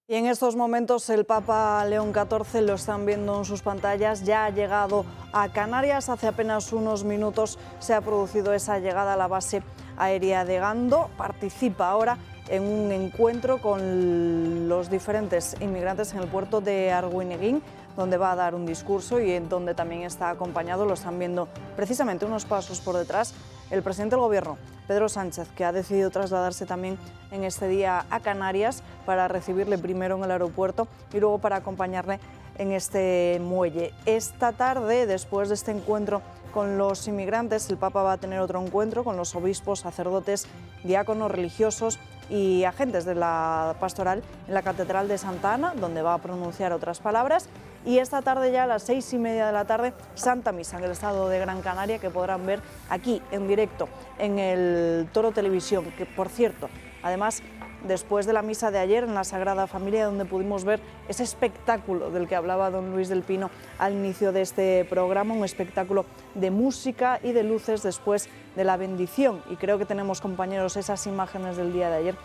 Y en estos momentos el Papa León XIV, lo están viendo en sus pantallas, ya ha llegado a Canarias. Hace apenas unos minutos se ha producido esa llegada a la base aérea de Gando. Participa ahora en un encuentro con los diferentes inmigrantes en el puerto de Arguineguín, donde va a dar un discurso y en donde también está acompañado, lo están viendo precisamente unos pasos por detrás, el presidente del Gobierno, Pedro Sánchez, que ha decidido trasladarse también en este día a Canarias para recibirle primero en el aeropuerto y luego para acompañarle en este muelle. Esta tarde, después de este encuentro con los inmigrantes, el Papa va a tener otro encuentro con los obispos, sacerdotes, diáconos, religiosos y agentes de la pastoral en la Catedral de Santa Ana, donde va a pronunciar otras palabras. Y esta tarde, ya a las 6:30 de la tarde, Santa Misa en el estado de Gran Canaria, que podrán ver aquí en directo en el Toro Televisión, que por cierto, además, después de la misa de ayer en la Sagrada Familia, donde pudimos ver ese espectáculo del que hablaba don Luis del Pino al inicio de este programa, un espectáculo de música y de luces después de la bendición. Y creo que tenemos, compañeros, esas imágenes del día de ayer,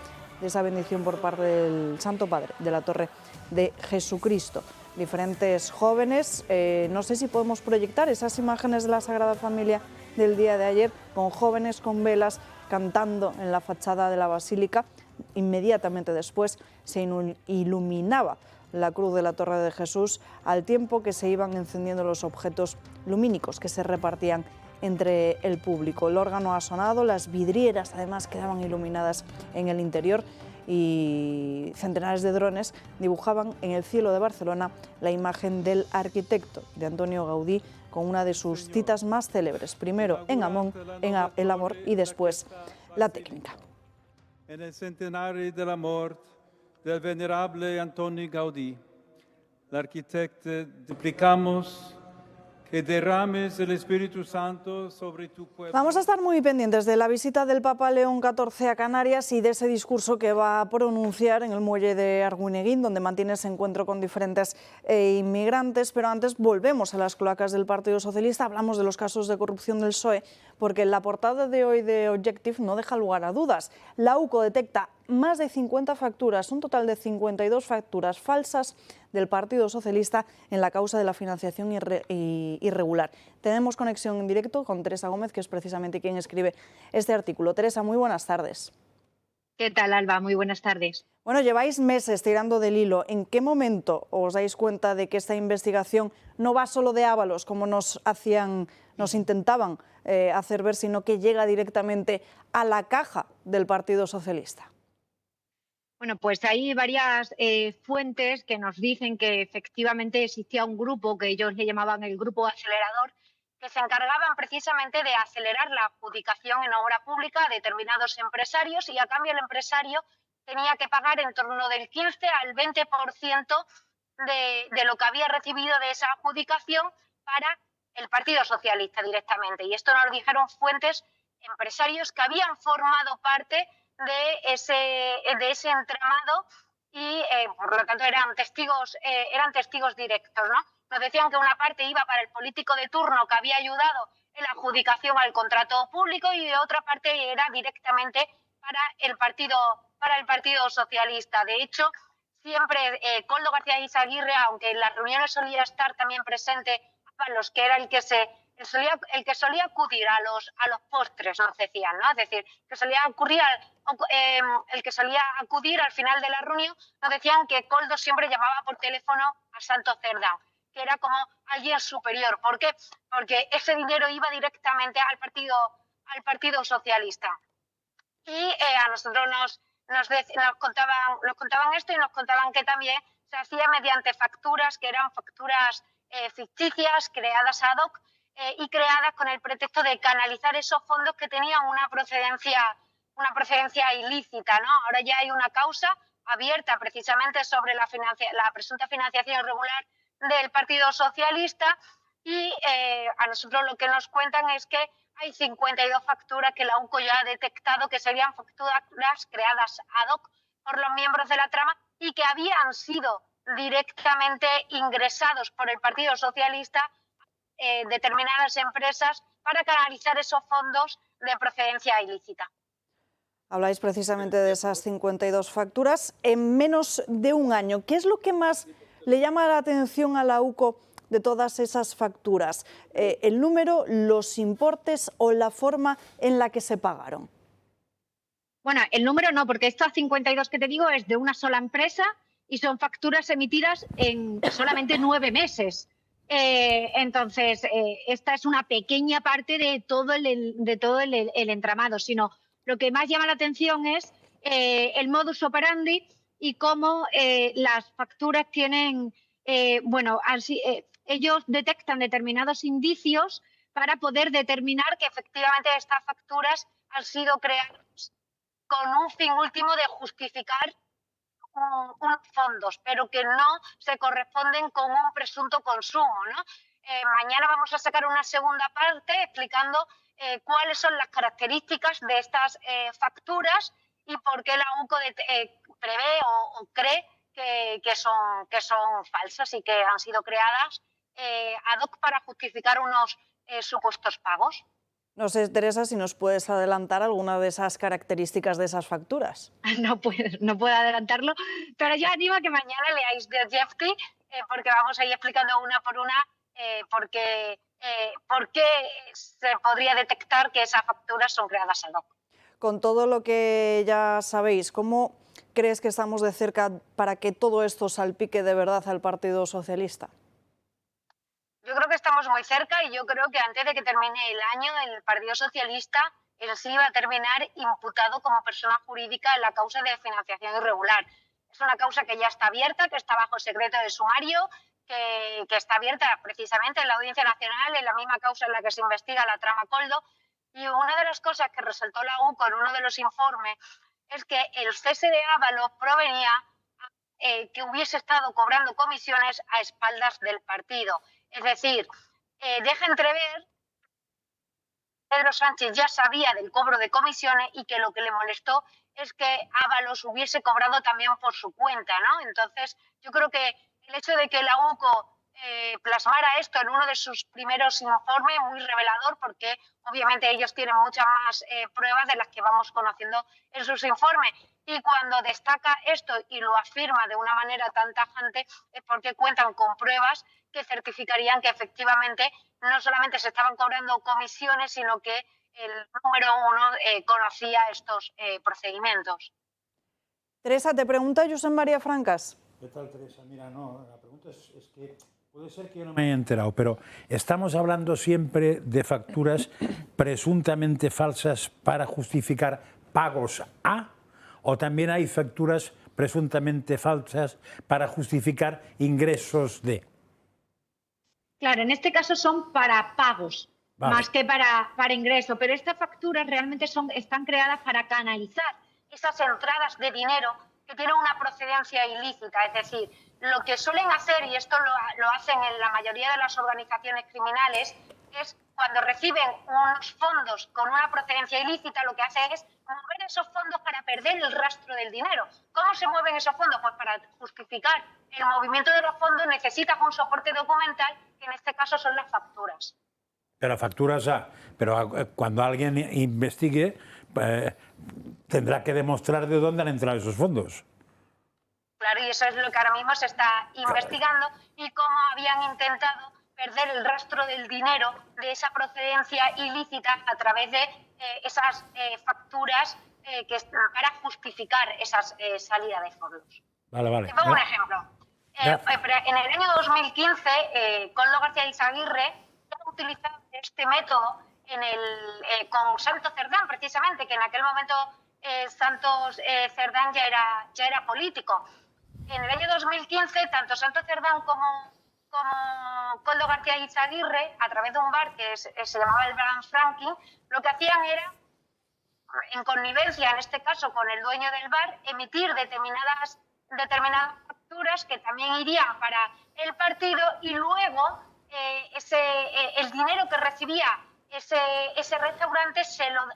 de esa bendición por parte del Santo Padre de la Torre de Jesucristo. Diferentes jóvenes, no sé si podemos proyectar esas imágenes de la Sagrada Familia del día de ayer, con jóvenes con velas cantando en la fachada de la Basílica. Inmediatamente después se iluminaba la cruz de la Torre de Jesús, al tiempo que se iban encendiendo los objetos lumínicos que se repartían entre el público. El órgano ha sonado, las vidrieras además quedaban iluminadas en el interior y centenares de drones dibujaban en el cielo de Barcelona la imagen del arquitecto, de Antonio Gaudí, con una de sus citas más célebres, primero en Amón, en el amor y después la técnica. En el centenario de la mort del venerable Antoni Gaudí, l'arquitecte, duplicamos que derrames el Espíritu Santo sobre tu pueblo. Vamos a estar muy pendientes de la visita del Papa León XIV a Canarias y de ese discurso que va a pronunciar en el muelle de Arguineguín, donde mantiene ese encuentro con diferentes inmigrantes. Pero antes volvemos a las cloacas del Partido Socialista, hablamos de los casos de corrupción del PSOE, porque la portada de hoy de Objective no deja lugar a dudas. La UCO detecta más de 50 facturas, un total de 52 facturas falsas del Partido Socialista en la causa de la financiación irregular. Tenemos conexión en directo con Teresa Gómez, que es precisamente quien escribe este artículo. Teresa, muy buenas tardes. ¿Qué tal, Alba? Muy buenas tardes. Bueno, lleváis meses tirando del hilo. ¿En qué momento os dais cuenta de que esta investigación no va solo de Ábalos, como nos intentaban hacer ver, sino que llega directamente a la caja del Partido Socialista? Bueno, pues hay varias fuentes que nos dicen que efectivamente existía un grupo que ellos le llamaban el grupo acelerador, que se encargaban precisamente de acelerar la adjudicación en obra pública a determinados empresarios, y a cambio el empresario tenía que pagar en torno del 15 al 20% de lo que había recibido de esa adjudicación para el Partido Socialista directamente. Y esto nos dijeron fuentes, empresarios que habían formado parte de ese entramado y por lo tanto eran testigos directos, ¿no? Nos decían que una parte iba para el político de turno que había ayudado en la adjudicación al contrato público y otra parte era directamente para el Partido Socialista. De hecho, siempre Koldo García Izaguirre, aunque en las reuniones solía estar también presente Ábalos, que era el que solía acudir a los postres, nos decían, ¿no? Es decir, el que solía acudir al final de la reunión, nos decían que Koldo siempre llamaba por teléfono a Santos Cerdán, que era como alguien superior. ¿Por qué? Porque ese dinero iba directamente al Partido Socialista. Y a nosotros nos contaban esto, y nos contaban que también se hacía mediante facturas que eran facturas ficticias, creadas ad hoc y creadas con el pretexto de canalizar esos fondos que tenían una procedencia ilícita, ¿no? Ahora ya hay una causa abierta precisamente sobre la presunta financiación irregular del Partido Socialista y a nosotros lo que nos cuentan es que hay 52 facturas que la UCO ya ha detectado que serían facturas creadas ad hoc por los miembros de la trama y que habían sido directamente ingresados por el Partido Socialista determinadas empresas para canalizar esos fondos de procedencia ilícita. Habláis precisamente de esas 52 facturas en menos de un año. ¿Qué es lo que más le llama la atención a la UCO de todas esas facturas? ¿El número, los importes o la forma en la que se pagaron? Bueno, el número no, porque estas 52 que te digo es de una sola empresa y son facturas emitidas en solamente 9 meses. Entonces, esta es una pequeña parte de todo el entramado, sino lo que más llama la atención es el modus operandi y cómo las facturas tienen, ellos detectan determinados indicios para poder determinar que efectivamente estas facturas han sido creadas con un fin último de justificar unos fondos, pero que no se corresponden con un presunto consumo, ¿no? Mañana vamos a sacar una segunda parte explicando cuáles son las características de estas facturas y por qué la UCO prevé o cree que son falsas y que han sido creadas ad hoc para justificar unos supuestos pagos. No sé, Teresa, si nos puedes adelantar alguna de esas características de esas facturas. No puedo adelantarlo, pero yo animo a que mañana leáis de Objective porque vamos a ir explicando una por una por qué se podría detectar que esas facturas son creadas ad hoc. Con todo lo que ya sabéis, ¿cómo crees que estamos de cerca para que todo esto salpique de verdad al Partido Socialista? Yo creo que estamos muy cerca y yo creo que antes de que termine el año el Partido Socialista sí va a terminar imputado como persona jurídica en la causa de financiación irregular. Es una causa que ya está abierta, que está bajo secreto de sumario, que está abierta precisamente en la Audiencia Nacional, en la misma causa en la que se investiga la trama Koldo. Y una de las cosas que resaltó la UCO en uno de los informes es que el cese de Ábalos provenía que hubiese estado cobrando comisiones a espaldas del partido. Es decir, deja entrever que Pedro Sánchez ya sabía del cobro de comisiones y que lo que le molestó es que Ábalos hubiese cobrado también por su cuenta, ¿no? Entonces, yo creo que el hecho de que la UCO plasmara esto en uno de sus primeros informes, muy revelador, porque obviamente ellos tienen muchas más pruebas de las que vamos conociendo en sus informes. Y cuando destaca esto y lo afirma de una manera tan tajante es porque cuentan con pruebas que certificarían que efectivamente no solamente se estaban cobrando comisiones, sino que el número uno conocía estos procedimientos. Teresa, te pregunta Josep María Francas. ¿Qué tal, Teresa? Mira, no, la pregunta es que puede ser que yo no me haya enterado, pero estamos hablando siempre de facturas presuntamente falsas para justificar pagos a, o también hay facturas presuntamente falsas para justificar ingresos de. Claro, en este caso son para pagos, más que para ingresos, pero estas facturas realmente están creadas para canalizar esas entradas de dinero que tienen una procedencia ilícita. Es decir, lo que suelen hacer, y esto lo hacen en la mayoría de las organizaciones criminales, es cuando reciben unos fondos con una procedencia ilícita, lo que hace es mover esos fondos para perder el rastro del dinero. ¿Cómo se mueven esos fondos? Pues para justificar el movimiento de los fondos necesitas un soporte documental, que en este caso son las facturas. Pero facturas A, pero cuando alguien investigue tendrá que demostrar de dónde han entrado esos fondos. Claro, y eso es lo que ahora mismo se está investigando y cómo habían intentado perder el rastro del dinero de esa procedencia ilícita a través de esas facturas para justificar esas salidas de fondos. Vale. Te pongo un ejemplo. En el año 2015, Koldo García Izaguirre ha utilizado este método con Santos Cerdán, precisamente, que en aquel momento Santos Cerdán ya era político. En el año 2015, tanto Santos Cerdán como Koldo García Izaguirre, a través de un bar que se llamaba el Bar Franklin, lo que hacían era, en connivencia, en este caso con el dueño del bar, emitir determinadas facturas que también irían para el partido y luego el dinero que recibía ese restaurante,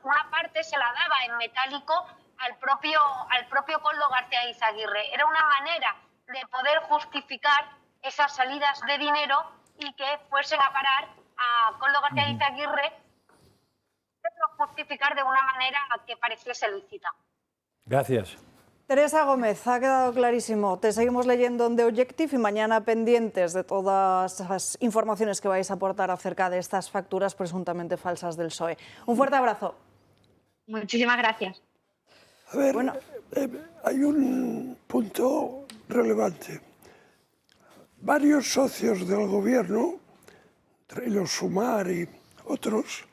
una parte se la daba en metálico al propio Koldo García Izaguirre. Era una manera de poder justificar esas salidas de dinero y que fuesen a parar a Koldo García Izaguirre, justificar de una manera que pareciese lícita. Gracias. Teresa Gómez, ha quedado clarísimo. Te seguimos leyendo en The Objective y mañana pendientes de todas las informaciones que vais a aportar acerca de estas facturas presuntamente falsas del PSOE. Un fuerte abrazo. Muchísimas gracias. A ver, hay un punto relevante. Varios socios del gobierno, entre ellos Sumar y otros,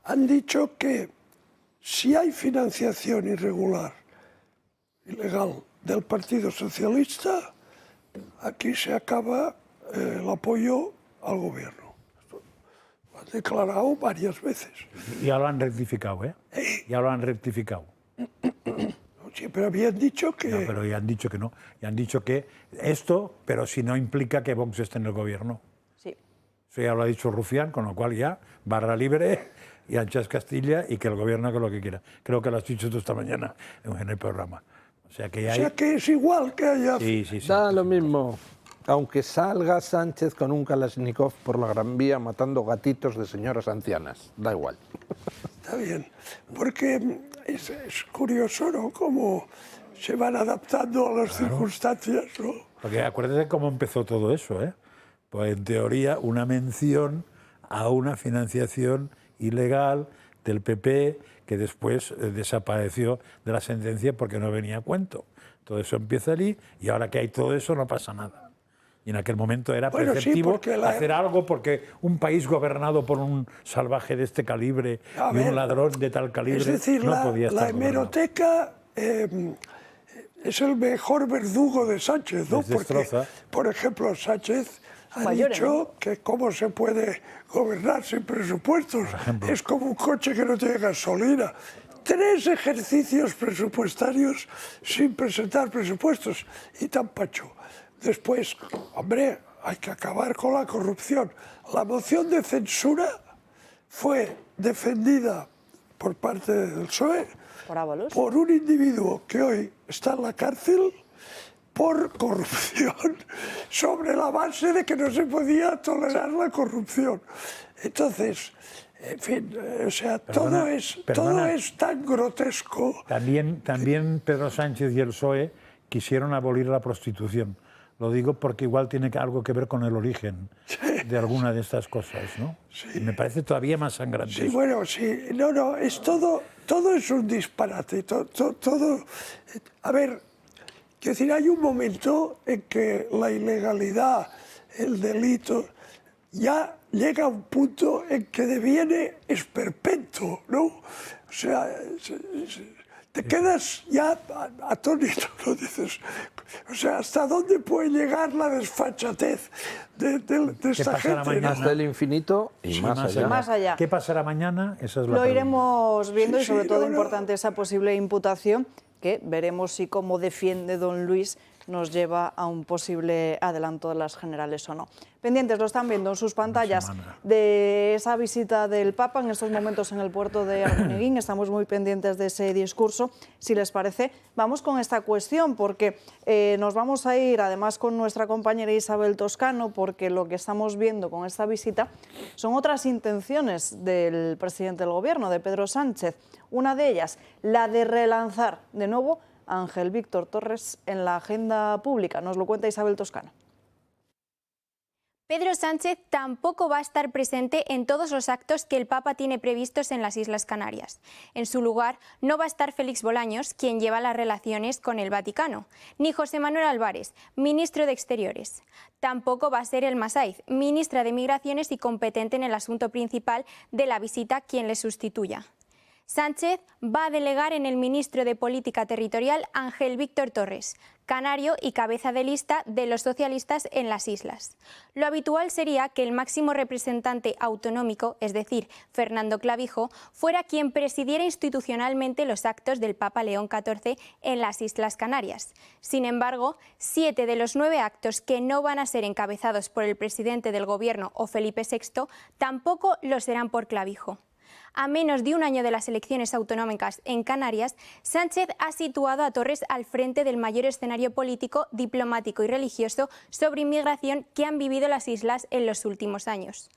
han dicho que si hay financiación irregular, ilegal, del Partido Socialista, aquí se acaba el apoyo al gobierno. Lo han declarado varias veces. Ya lo han rectificado, ¿eh? Ya lo han rectificado. Siempre habían dicho que... No, pero ya han dicho que no. Ya han dicho que esto, pero si no implica que Vox esté en el gobierno. Sí. Eso ya lo ha dicho Rufián, con lo cual ya, barra libre y anchas Castilla y que el gobierno haga lo que quiera. Creo que lo has dicho tú esta mañana en el programa. O sea que es igual que haya... Sí. Da lo mismo. Aunque salga Sánchez con un Kalashnikov por la Gran Vía matando gatitos de señoras ancianas. Da igual. Está bien. Porque es curioso, ¿no? Cómo se van adaptando a las circunstancias, ¿no? Porque acuérdate cómo empezó todo eso, ¿eh? Pues en teoría una mención a una financiación ilegal del PP que después desapareció de la sentencia porque no venía a cuento. Todo eso empieza allí y ahora que hay todo eso no pasa nada. Y en aquel momento era preceptivo hacer algo porque un país gobernado por un salvaje de este calibre y un ladrón de tal calibre es decir, no podía estar la hemeroteca es el mejor verdugo de Sánchez, ¿no? Porque, por ejemplo, Sánchez ha dicho que cómo se puede gobernar sin presupuestos. Es como un coche que no tiene gasolina. 3 ejercicios presupuestarios sin presentar presupuestos y tan pacho. Después, hombre, hay que acabar con la corrupción. La moción de censura fue defendida por parte del PSOE por un individuo que hoy está en la cárcel por corrupción, sobre la base de que no se podía tolerar la corrupción. Entonces, en fin, o sea, todo es tan grotesco. También Pedro Sánchez y el PSOE quisieron abolir la prostitución. Lo digo porque igual tiene algo que ver con el origen de alguna de estas cosas, ¿no? Sí. Y me parece todavía más sangrante. Sí, bueno, sí. No, es todo es un disparate. Todo. A ver, quiero decir, hay un momento en que la ilegalidad, el delito, ya llega a un punto en que deviene esperpento, ¿no? O sea, te quedas ya atónito, ¿no? Dices, o sea, ¿hasta dónde puede llegar la desfachatez de esta gente? Hasta el infinito y sí, más allá. ¿Qué pasará mañana? Esa es la Lo pregunta. Iremos viendo y sobre todo importante esa posible imputación que veremos si como defiende don Luis nos lleva a un posible adelanto de las generales o no. Pendientes, lo están viendo en sus pantallas, de esa visita del Papa en estos momentos en el puerto de Arguineguín. Estamos muy pendientes de ese discurso. Si les parece, vamos con esta cuestión, porque nos vamos a ir además con nuestra compañera Isabel Toscano, porque lo que estamos viendo con esta visita son otras intenciones del presidente del Gobierno, de Pedro Sánchez. Una de ellas, la de relanzar de nuevo a Ángel Víctor Torres en la agenda pública. Nos lo cuenta Isabel Toscano. Pedro Sánchez tampoco va a estar presente en todos los actos que el Papa tiene previstos en las Islas Canarias. En su lugar no va a estar Félix Bolaños, quien lleva las relaciones con el Vaticano, ni José Manuel Álvarez, ministro de Exteriores. Tampoco va a ser Elma Saiz, ministra de Migraciones y competente en el asunto principal de la visita, quien le sustituya. Sánchez va a delegar en el ministro de Política Territorial Ángel Víctor Torres, canario y cabeza de lista de los socialistas en las islas. Lo habitual sería que el máximo representante autonómico, es decir, Fernando Clavijo, fuera quien presidiera institucionalmente los actos del Papa León XIV en las Islas Canarias. Sin embargo, 7 de los 9 actos que no van a ser encabezados por el presidente del Gobierno o Felipe VI tampoco lo serán por Clavijo. A menos de un año de las elecciones autonómicas en Canarias, Sánchez ha situado a Torres al frente del mayor escenario político, diplomático y religioso sobre inmigración que han vivido las islas en los últimos años.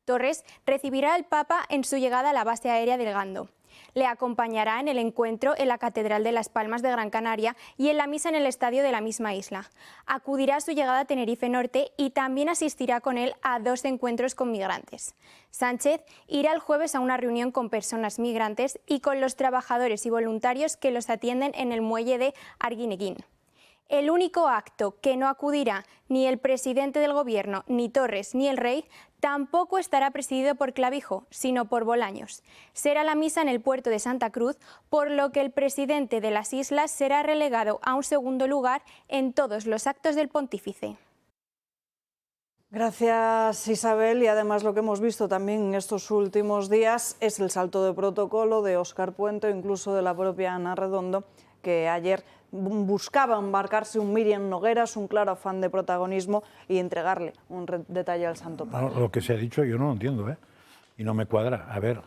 Torres recibirá al Papa en su llegada a la base aérea del Gando. Le acompañará en el encuentro en la Catedral de Las Palmas de Gran Canaria y en la misa en el estadio de la misma isla. Acudirá a su llegada a Tenerife Norte y también asistirá con él a 2 encuentros con migrantes. Sánchez irá el jueves a una reunión con personas migrantes y con los trabajadores y voluntarios que los atienden en el muelle de Arguineguín. El único acto que no acudirá ni el presidente del Gobierno, ni Torres, ni el rey, tampoco estará presidido por Clavijo, sino por Bolaños. Será la misa en el puerto de Santa Cruz, por lo que el presidente de las islas será relegado a un segundo lugar en todos los actos del pontífice. Gracias, Isabel. Y además lo que hemos visto también en estos últimos días es el salto de protocolo de Óscar Puente, incluso de la propia Ana Redondo, que ayer buscaba embarcarse un Míriam Nogueras, un claro afán de protagonismo y entregarle un detalle al Santo Padre. No, lo que se ha dicho yo no lo entiendo, ¿eh? Y no me cuadra. A ver,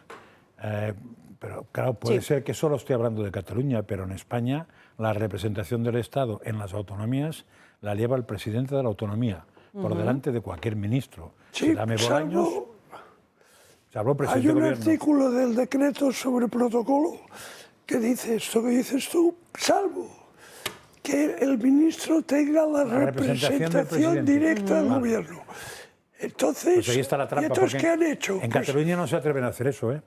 pero claro, puede ser que solo estoy hablando de Cataluña, pero en España la representación del Estado en las autonomías la lleva el presidente de la autonomía, por delante de cualquier ministro. Sí, Dame Bolaños, hay un artículo del decreto sobre protocolo que dice esto que dices tú, salvo que el ministro tenga la representación directa del Gobierno. Entonces, pues ahí está la trampa, ¿qué han hecho? En Cataluña no se atreven a hacer eso, ¿eh?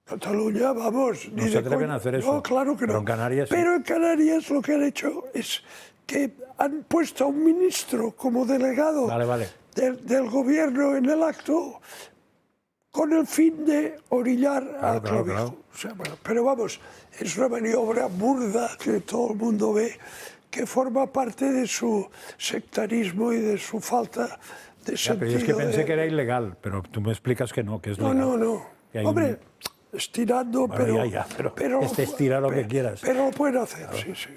Cataluña, vamos. No se atreven a hacer eso. No, claro que no. Pero en Canarias sí. Pero en Canarias lo que han hecho es que han puesto a un ministro como delegado del Gobierno en el acto con el fin de orillar a Clavijo. Claro. O sea, bueno, pero vamos, es una maniobra burda que todo el mundo ve que forma parte de su sectarismo y de su falta de sentido. Pero yo es que pensé que era ilegal, pero tú me explicas que no, que es legal. No. Hombre, estirando, bueno, pero estira lo que quieras. Pero lo pueden hacer, sí.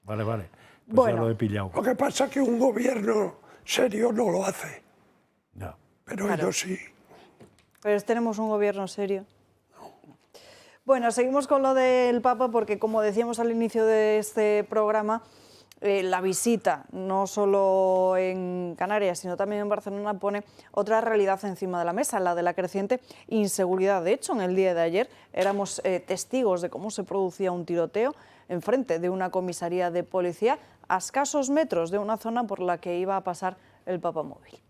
Vale. Pues bueno, ya lo he pillado. Lo que pasa es que un gobierno serio no lo hace. No. Pero ellos sí. Pero tenemos un gobierno serio. Bueno, seguimos con lo del Papa porque, como decíamos al inicio de este programa, la visita, no solo en Canarias, sino también en Barcelona, pone otra realidad encima de la mesa, la de la creciente inseguridad. De hecho, en el día de ayer éramos testigos de cómo se producía un tiroteo enfrente de una comisaría de policía a escasos metros de una zona por la que iba a pasar el papamóvil.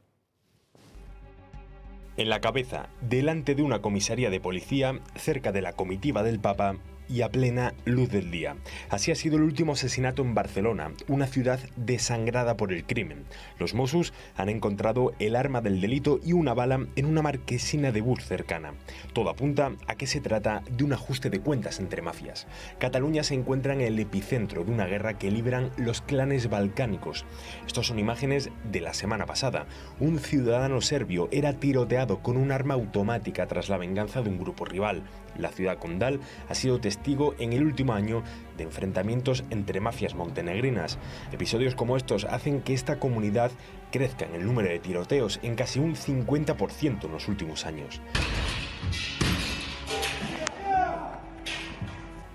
En la cabeza, delante de una comisaría de policía, cerca de la comitiva del Papa y a plena luz del día. Así ha sido el último asesinato en Barcelona, una ciudad desangrada por el crimen. Los Mossos han encontrado el arma del delito y una bala en una marquesina de bus cercana. Todo apunta a que se trata de un ajuste de cuentas entre mafias. Cataluña se encuentra en el epicentro de una guerra que libran los clanes balcánicos. Estas son imágenes de la semana pasada. Un ciudadano serbio era tiroteado con un arma automática tras la venganza de un grupo rival. La ciudad condal ha sido testigo en el último año de enfrentamientos entre mafias montenegrinas. Episodios como estos hacen que esta comunidad crezca en el número de tiroteos en casi un 50% en los últimos años.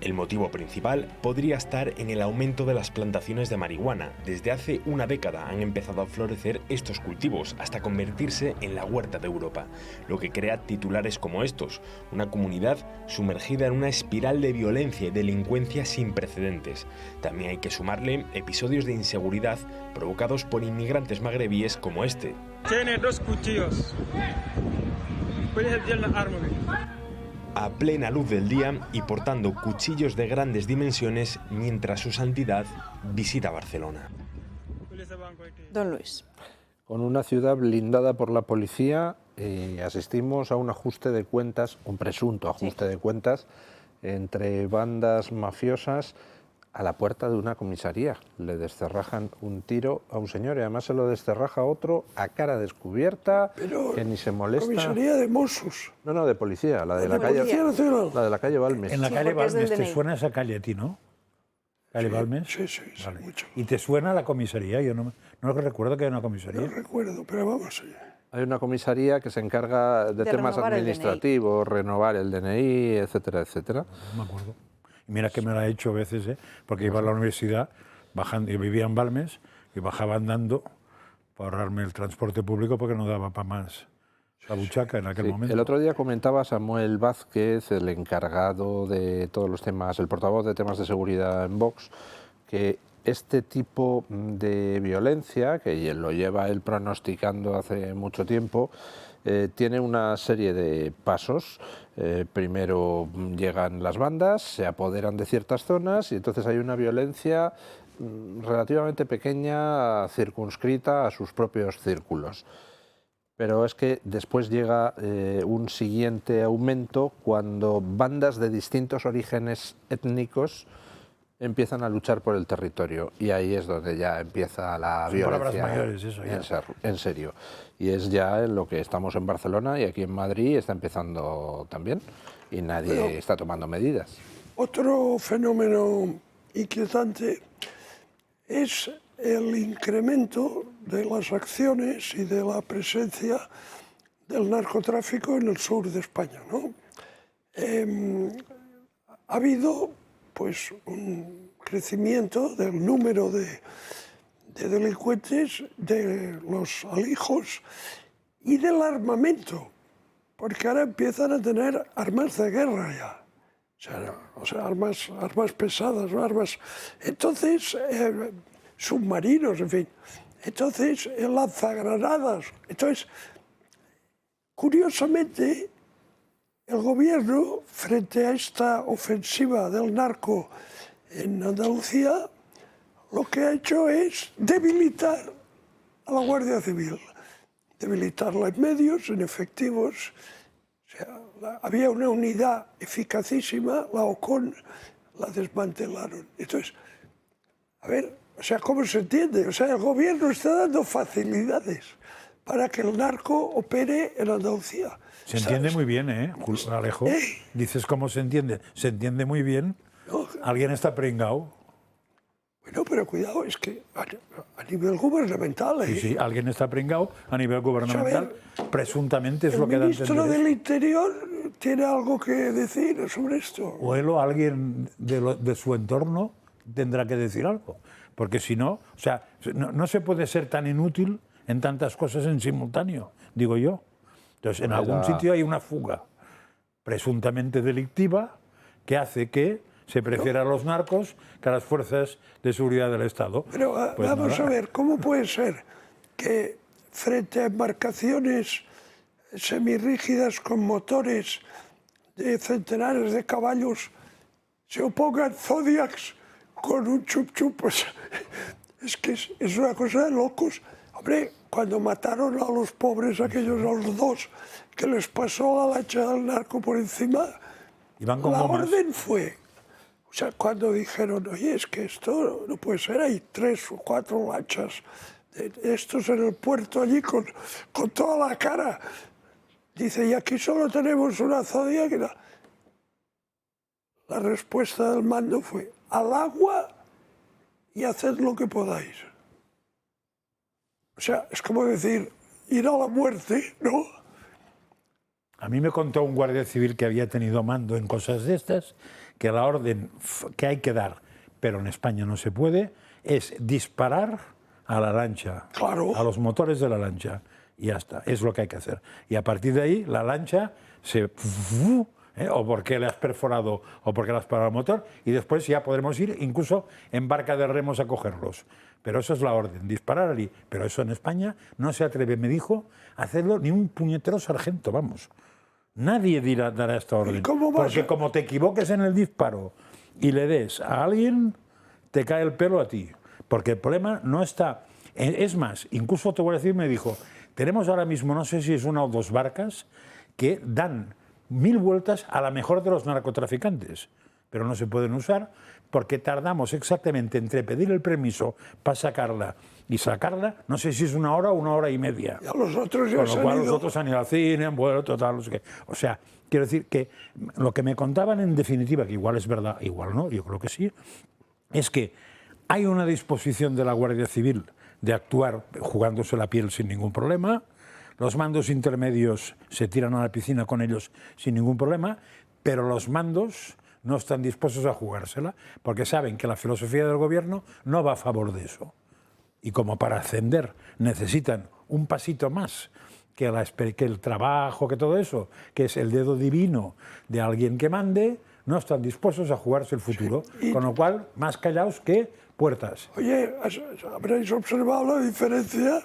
El motivo principal podría estar en el aumento de las plantaciones de marihuana. Desde hace una década han empezado a florecer estos cultivos hasta convertirse en la huerta de Europa, lo que crea titulares como estos, una comunidad sumergida en una espiral de violencia y delincuencia sin precedentes. También hay que sumarle episodios de inseguridad provocados por inmigrantes magrebíes como este. Tiene 2 cuchillos. Puedes hacer la arma. A plena luz del día y portando cuchillos de grandes dimensiones mientras su santidad visita Barcelona. Don Luis. Con una ciudad blindada por la policía, asistimos a un ajuste de cuentas, un presunto ajuste de cuentas entre bandas mafiosas a la puerta de una comisaría. Le descerrajan un tiro a un señor y además se lo descerraja a otro a cara descubierta, pero que ni se molesta. ¿Comisaría de Mossos? No, de policía, la de la calle Nacional. La de la calle Balmes. En la calle Balmes, ¿te suena esa calle a ti, no? ¿Calle Balmes? Sí, vale. Mucho. ¿Y te suena la comisaría? Yo no recuerdo que haya una comisaría. No recuerdo, pero vamos allá. Hay una comisaría que se encarga de temas administrativos, renovar el DNI, etcétera, etcétera. No me acuerdo. Mira que me lo ha hecho a veces, porque iba a la universidad, bajando, yo vivía en Balmes, y bajaba andando para ahorrarme el transporte público porque no daba para más la buchaca en aquel momento. El otro día comentaba Samuel Vázquez, el encargado de todos los temas, el portavoz de temas de seguridad en Vox, que este tipo de violencia, que lo lleva él pronosticando hace mucho tiempo, tiene una serie de pasos. Primero llegan las bandas, se apoderan de ciertas zonas y entonces hay una violencia relativamente pequeña, circunscrita a sus propios círculos. Pero es que después llega un siguiente aumento cuando bandas de distintos orígenes étnicos empiezan a luchar por el territorio y ahí es donde ya empieza la violencia mayores, eso ya. En serio. Y es ya en lo que estamos en Barcelona y aquí en Madrid está empezando también y nadie está tomando medidas. Otro fenómeno inquietante es el incremento de las acciones y de la presencia del narcotráfico en el sur de España, ¿no? Ha habido pues un crecimiento del número de delincuentes, de los alijos y del armamento, porque ahora empiezan a tener armas de guerra ya, o sea armas pesadas, armas, entonces submarinos, en fin, entonces lanzagranadas, entonces curiosamente el gobierno, frente a esta ofensiva del narco en Andalucía, lo que ha hecho es debilitar a la Guardia Civil, debilitarla en medios, en efectivos. O sea, había una unidad eficacísima, la OCON, la desmantelaron. Entonces, a ver, O sea, ¿cómo se entiende? O sea, el gobierno está dando facilidades para que el narco opere en Andalucía. Se entiende muy bien, Alejo? Dices cómo se entiende. Se entiende muy bien. No, alguien está pringao. Bueno, pero cuidado, es que a nivel gubernamental... Sí, alguien está pringao a nivel gubernamental. Presuntamente es lo que da a entender. ¿El ministro del Interior tiene algo que decir sobre esto? O él o alguien de su entorno tendrá que decir algo. Porque si no, o sea, no se puede ser tan inútil en tantas cosas en simultáneo, digo yo. Entonces, en algún sitio hay una fuga presuntamente delictiva que hace que se prefiera a los narcos que a las fuerzas de seguridad del Estado. Pero pues vamos a ver, ¿cómo puede ser que frente a embarcaciones semirrígidas con motores de centenares de caballos se opongan Zodiacs con un chup-chup? Pues, es que es una cosa de locos. Hombre, cuando mataron a los pobres, aquellos a los dos, que les pasó la lancha del narco por encima, la orden fue... O sea, cuando dijeron, oye, es que esto no puede ser, hay 3 o 4 lanchas de estos en el puerto allí con toda la cara. Dice, y aquí solo tenemos una Zodiac. La respuesta del mando fue, al agua y haced lo que podáis. O sea, es como decir, ir a la muerte, ¿no? A mí me contó un guardia civil que había tenido mando en cosas de estas, que la orden que hay que dar, pero en España no se puede, es disparar a la lancha, a los motores de la lancha, y ya está, es lo que hay que hacer. Y a partir de ahí, la lancha se... o porque le has perforado o porque le has parado el motor, y después ya podremos ir incluso en barca de remos a cogerlos. Pero eso es la orden, disparar allí. Pero eso en España no se atreve, me dijo, a hacerlo ni un puñetero sargento, vamos. Nadie dará esta orden. Porque como te equivoques en el disparo y le des a alguien, te cae el pelo a ti. Porque el problema no está... Es más, incluso te voy a decir, me dijo, tenemos ahora mismo, no sé si es 1 o 2 barcas, que dan 1000 vueltas a la mejor de los narcotraficantes, pero no se pueden usar porque tardamos exactamente entre pedir el permiso para sacarla y sacarla, no sé si es 1 hora o 1 hora y media. Y a los otros ya con lo cual los otros han ido al cine, han vuelto, tal, no sé qué. O sea, quiero decir que lo que me contaban en definitiva, que igual es verdad, igual no, yo creo que sí, es que hay una disposición de la Guardia Civil de actuar jugándose la piel sin ningún problema. Los mandos intermedios se tiran a la piscina con ellos sin ningún problema, pero los mandos no están dispuestos a jugársela porque saben que la filosofía del gobierno no va a favor de eso. Y como para ascender necesitan un pasito más que el trabajo, que todo eso, que es el dedo divino de alguien que mande, no están dispuestos a jugarse el futuro. Sí, con lo cual, más callados que puertas. Oye, ¿habréis observado la diferencia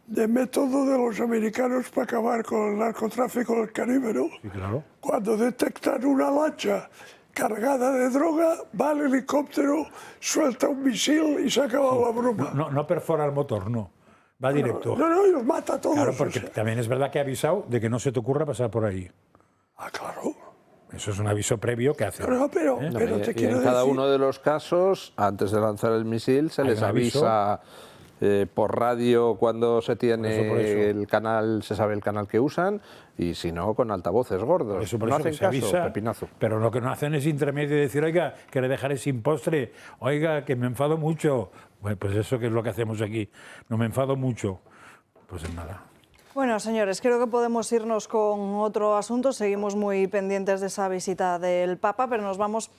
de método de los americanos para acabar con el narcotráfico en el Caribe, ¿no? Sí, claro. Cuando detectan una lancha cargada de droga, va el helicóptero, suelta un misil y se acaba la broma. No perfora el motor, no. Va directo. No, y los mata a todos. Claro, porque también es verdad que he avisado de que no se te ocurra pasar por ahí. Ah, claro. Eso es un aviso previo que hace. Pero te quiero decir... En cada uno de los casos, antes de lanzar el misil, se les avisa por radio cuando se tiene el canal, se sabe el canal que usan, y si no, con altavoces gordos. Por no eso hacen caso, avisa, pepinazo. Pero lo que no hacen es intermedio y decir, oiga, que le dejaré sin postre, oiga, que me enfado mucho. Bueno, pues eso que es lo que hacemos aquí. No me enfado mucho. Pues nada. Bueno, señores, creo que podemos irnos con otro asunto. Seguimos muy pendientes de esa visita del Papa, pero nos vamos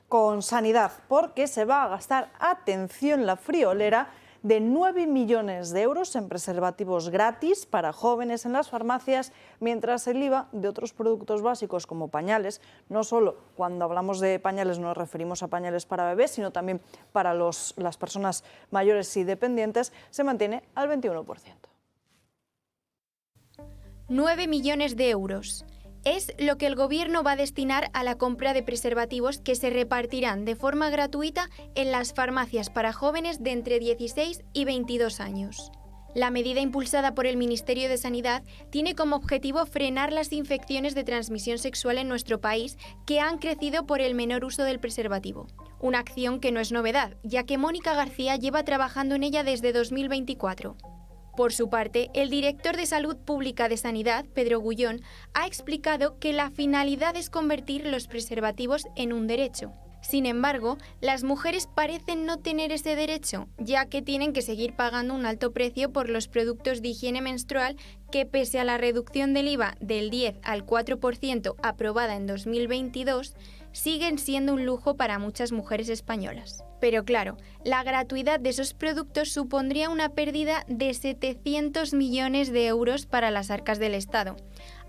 con sanidad, porque se va a gastar, atención, la friolera, de 9 millones de euros en preservativos gratis para jóvenes en las farmacias, mientras el IVA de otros productos básicos como pañales, no solo cuando hablamos de pañales nos referimos a pañales para bebés, sino también para las personas mayores y dependientes, se mantiene al 21%. 9 millones de euros. Es lo que el Gobierno va a destinar a la compra de preservativos que se repartirán de forma gratuita en las farmacias para jóvenes de entre 16 y 22 años. La medida impulsada por el Ministerio de Sanidad tiene como objetivo frenar las infecciones de transmisión sexual en nuestro país que han crecido por el menor uso del preservativo. Una acción que no es novedad, ya que Mónica García lleva trabajando en ella desde 2024. Por su parte, el director de Salud Pública de Sanidad, Pedro Gullón, ha explicado que la finalidad es convertir los preservativos en un derecho. Sin embargo, las mujeres parecen no tener ese derecho, ya que tienen que seguir pagando un alto precio por los productos de higiene menstrual que, pese a la reducción del IVA del 10 al 4% aprobada en 2022, siguen siendo un lujo para muchas mujeres españolas. Pero claro, la gratuidad de esos productos supondría una pérdida de 700 millones de euros para las arcas del Estado,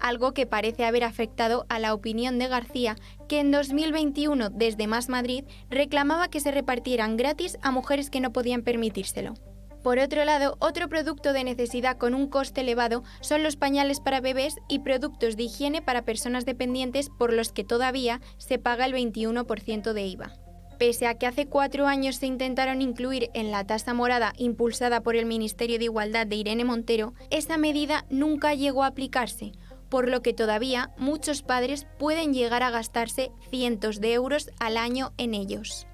algo que parece haber afectado a la opinión de García, que en 2021 desde Más Madrid reclamaba que se repartieran gratis a mujeres que no podían permitírselo. Por otro lado, otro producto de necesidad con un coste elevado son los pañales para bebés y productos de higiene para personas dependientes por los que todavía se paga el 21% de IVA. Pese a que hace 4 años se intentaron incluir en la tasa morada impulsada por el Ministerio de Igualdad de Irene Montero, esa medida nunca llegó a aplicarse, por lo que todavía muchos padres pueden llegar a gastarse cientos de euros al año en ellos.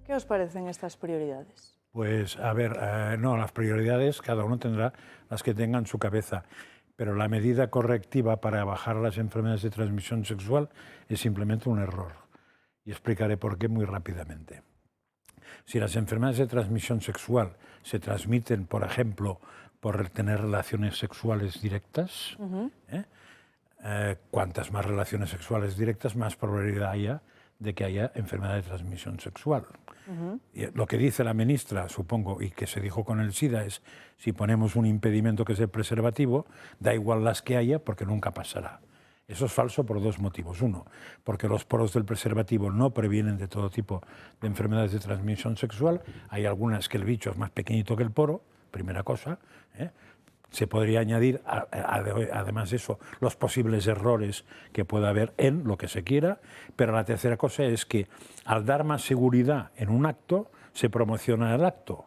¿Qué os parecen estas prioridades? Pues, a ver, no, las prioridades cada uno tendrá las que tenga en su cabeza, pero la medida correctiva para bajar las enfermedades de transmisión sexual es simplemente un error. Y explicaré por qué muy rápidamente. Si las enfermedades de transmisión sexual se transmiten, por ejemplo, por tener relaciones sexuales directas, cuantas más relaciones sexuales directas, más probabilidad haya de que haya enfermedad de transmisión sexual. Y lo que dice la ministra, supongo, y que se dijo con el SIDA, es si ponemos un impedimento que es el preservativo, da igual las que haya porque nunca pasará. Eso es falso por 2 motivos. Uno, porque los poros del preservativo no previenen de todo tipo de enfermedades de transmisión sexual. Hay algunas que el bicho es más pequeñito que el poro, primera cosa. Se podría añadir, además de eso, los posibles errores que pueda haber en lo que se quiera, pero la tercera cosa es que al dar más seguridad en un acto, se promociona el acto,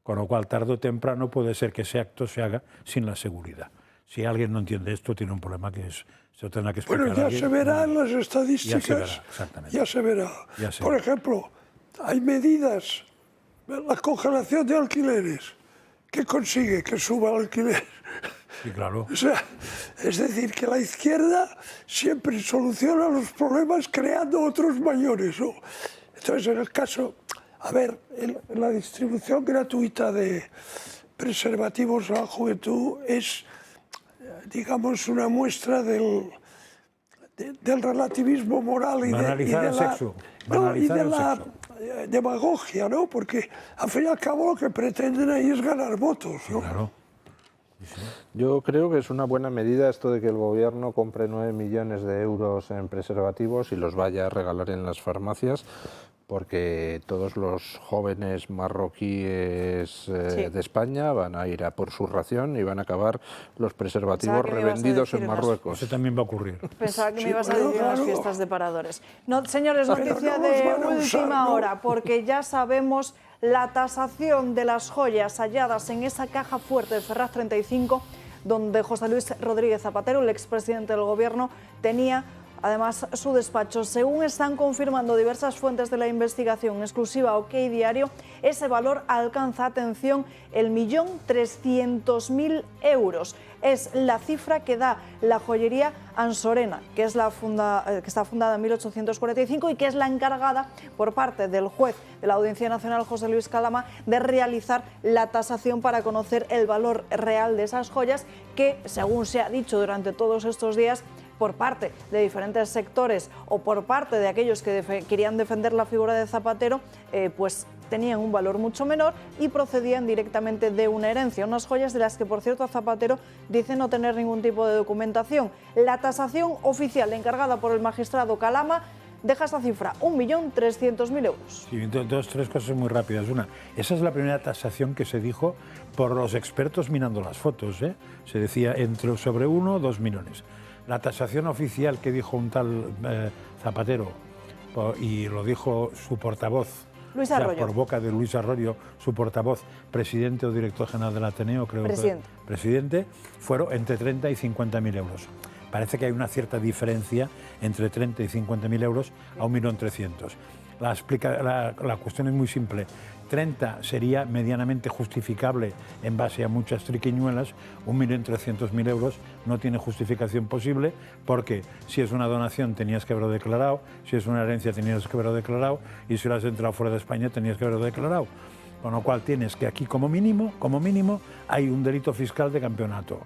con lo cual tarde o temprano puede ser que ese acto se haga sin la seguridad. Si alguien no entiende esto, tiene un problema que se tendrá que explicar. Bueno, ya se verá en las estadísticas. Ya se verá, exactamente. Ya se verá. Por ejemplo, hay medidas, la congelación de alquileres, que consigue que suba el alquiler. Sí, claro. O sea, es decir, que la izquierda siempre soluciona los problemas creando otros mayores, ¿no? Entonces, en el caso, a ver, la distribución gratuita de preservativos a la juventud es, digamos, una muestra del relativismo moral y de la demagogia, ¿no? Porque al fin y al cabo lo que pretenden ahí es ganar votos, ¿no? Claro. Yo creo que es una buena medida esto de que el gobierno compre 9 millones de euros en preservativos y los vaya a regalar en las farmacias, porque todos los jóvenes marroquíes de España van a ir a por su ración y van a acabar los preservativos revendidos en Marruecos. Eso también va a ocurrir. Pensaba que me ibas a decir las fiestas de paradores. No, señores, noticia de última hora, porque ya sabemos la tasación de las joyas halladas en esa caja fuerte de Ferraz 35, donde José Luis Rodríguez Zapatero, el expresidente del gobierno, tenía además su despacho. Según están confirmando diversas fuentes de la investigación exclusiva OK Diario, ese valor alcanza, atención, el 1.300.000 euros. Es la cifra que da la joyería Ansorena, que está fundada en 1845 y que es la encargada por parte del juez de la Audiencia Nacional, José Luis Calama, de realizar la tasación para conocer el valor real de esas joyas que, según se ha dicho durante todos estos días, por parte de diferentes sectores o por parte de aquellos que querían defender la figura de Zapatero, pues tenían un valor mucho menor y procedían directamente de una herencia. Unas joyas de las que, por cierto, Zapatero dice no tener ningún tipo de documentación. La tasación oficial encargada por el magistrado Calama deja esta cifra, 1.300.000 euros. Sí, 3 cosas muy rápidas. Una, esa es la primera tasación que se dijo por los expertos mirando las fotos. Se decía sobre 1 o 2 millones. La tasación oficial que dijo un tal Zapatero, y lo dijo su portavoz Luis o sea, Arroyo. por boca de Luis Arroyo, su portavoz, presidente o director general del Ateneo, creo Presidente. que presidente, fueron entre 30 y 50.000 euros. Parece que hay una cierta diferencia entre 30 y 50.000 euros a 1.300.000. La cuestión es muy simple. 30 sería medianamente justificable en base a muchas triquiñuelas, 1.300.000 euros no tiene justificación posible porque si es una donación tenías que haberlo declarado, si es una herencia tenías que haberlo declarado y si lo has entrado fuera de España tenías que haberlo declarado. Con lo cual tienes que aquí como mínimo hay un delito fiscal de campeonato.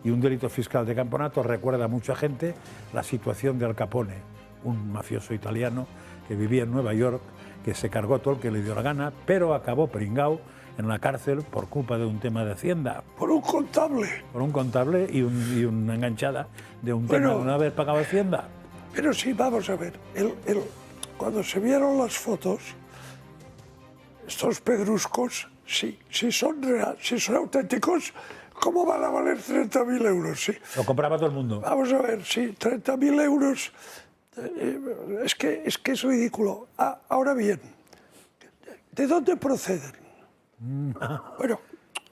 Y un delito fiscal de campeonato recuerda a mucha gente la situación de Al Capone, un mafioso italiano que vivía en Nueva York, que se cargó todo el que le dio la gana, pero acabó pringao en la cárcel por culpa de un tema de Hacienda. Por un contable. Por un contable y una enganchada de un tema de no haber pagado Hacienda. Pero sí, vamos a ver, cuando se vieron las fotos, estos pedruscos, si son reales, si son auténticos, ¿cómo van a valer 30.000 euros? Sí. Lo compraba todo el mundo. Vamos a ver, sí, 30.000 euros... Es que es ridículo. Ahora bien, ¿de dónde proceden? Bueno,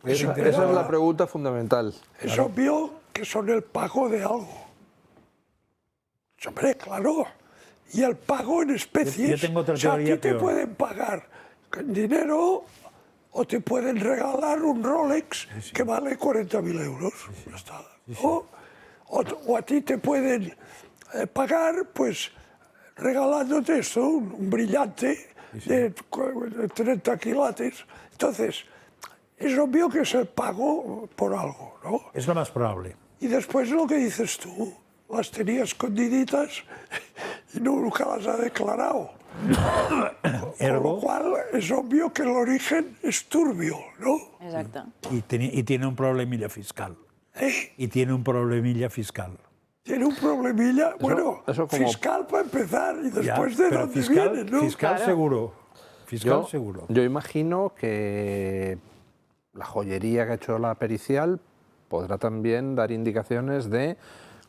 esa es la pregunta fundamental. Es obvio que son el pago de algo. Hombre, claro. Y el pago en especies. Yo tengo otra o sea, teoría aquí te peor. pueden pagar en dinero o te pueden regalar un Rolex que vale 40.000 euros. Ya está. O a ti te pueden pagar, pues, regalándote esto, un brillante de 30 quilates. Entonces, es obvio que es el pago por algo, ¿no? Es lo más probable. Y después lo que dices tú, las tenía escondiditas y nunca las ha declarado. Con lo cual, es obvio que el origen es turbio, ¿no? Exacto. Y tiene un problemilla fiscal. Y tiene un problemilla fiscal. Tiene un problemilla, eso como... fiscal para empezar y después de dónde fiscal, viene, ¿no? Fiscal Claro. seguro. Fiscal seguro. Yo imagino que la joyería que ha hecho la pericial podrá también dar indicaciones de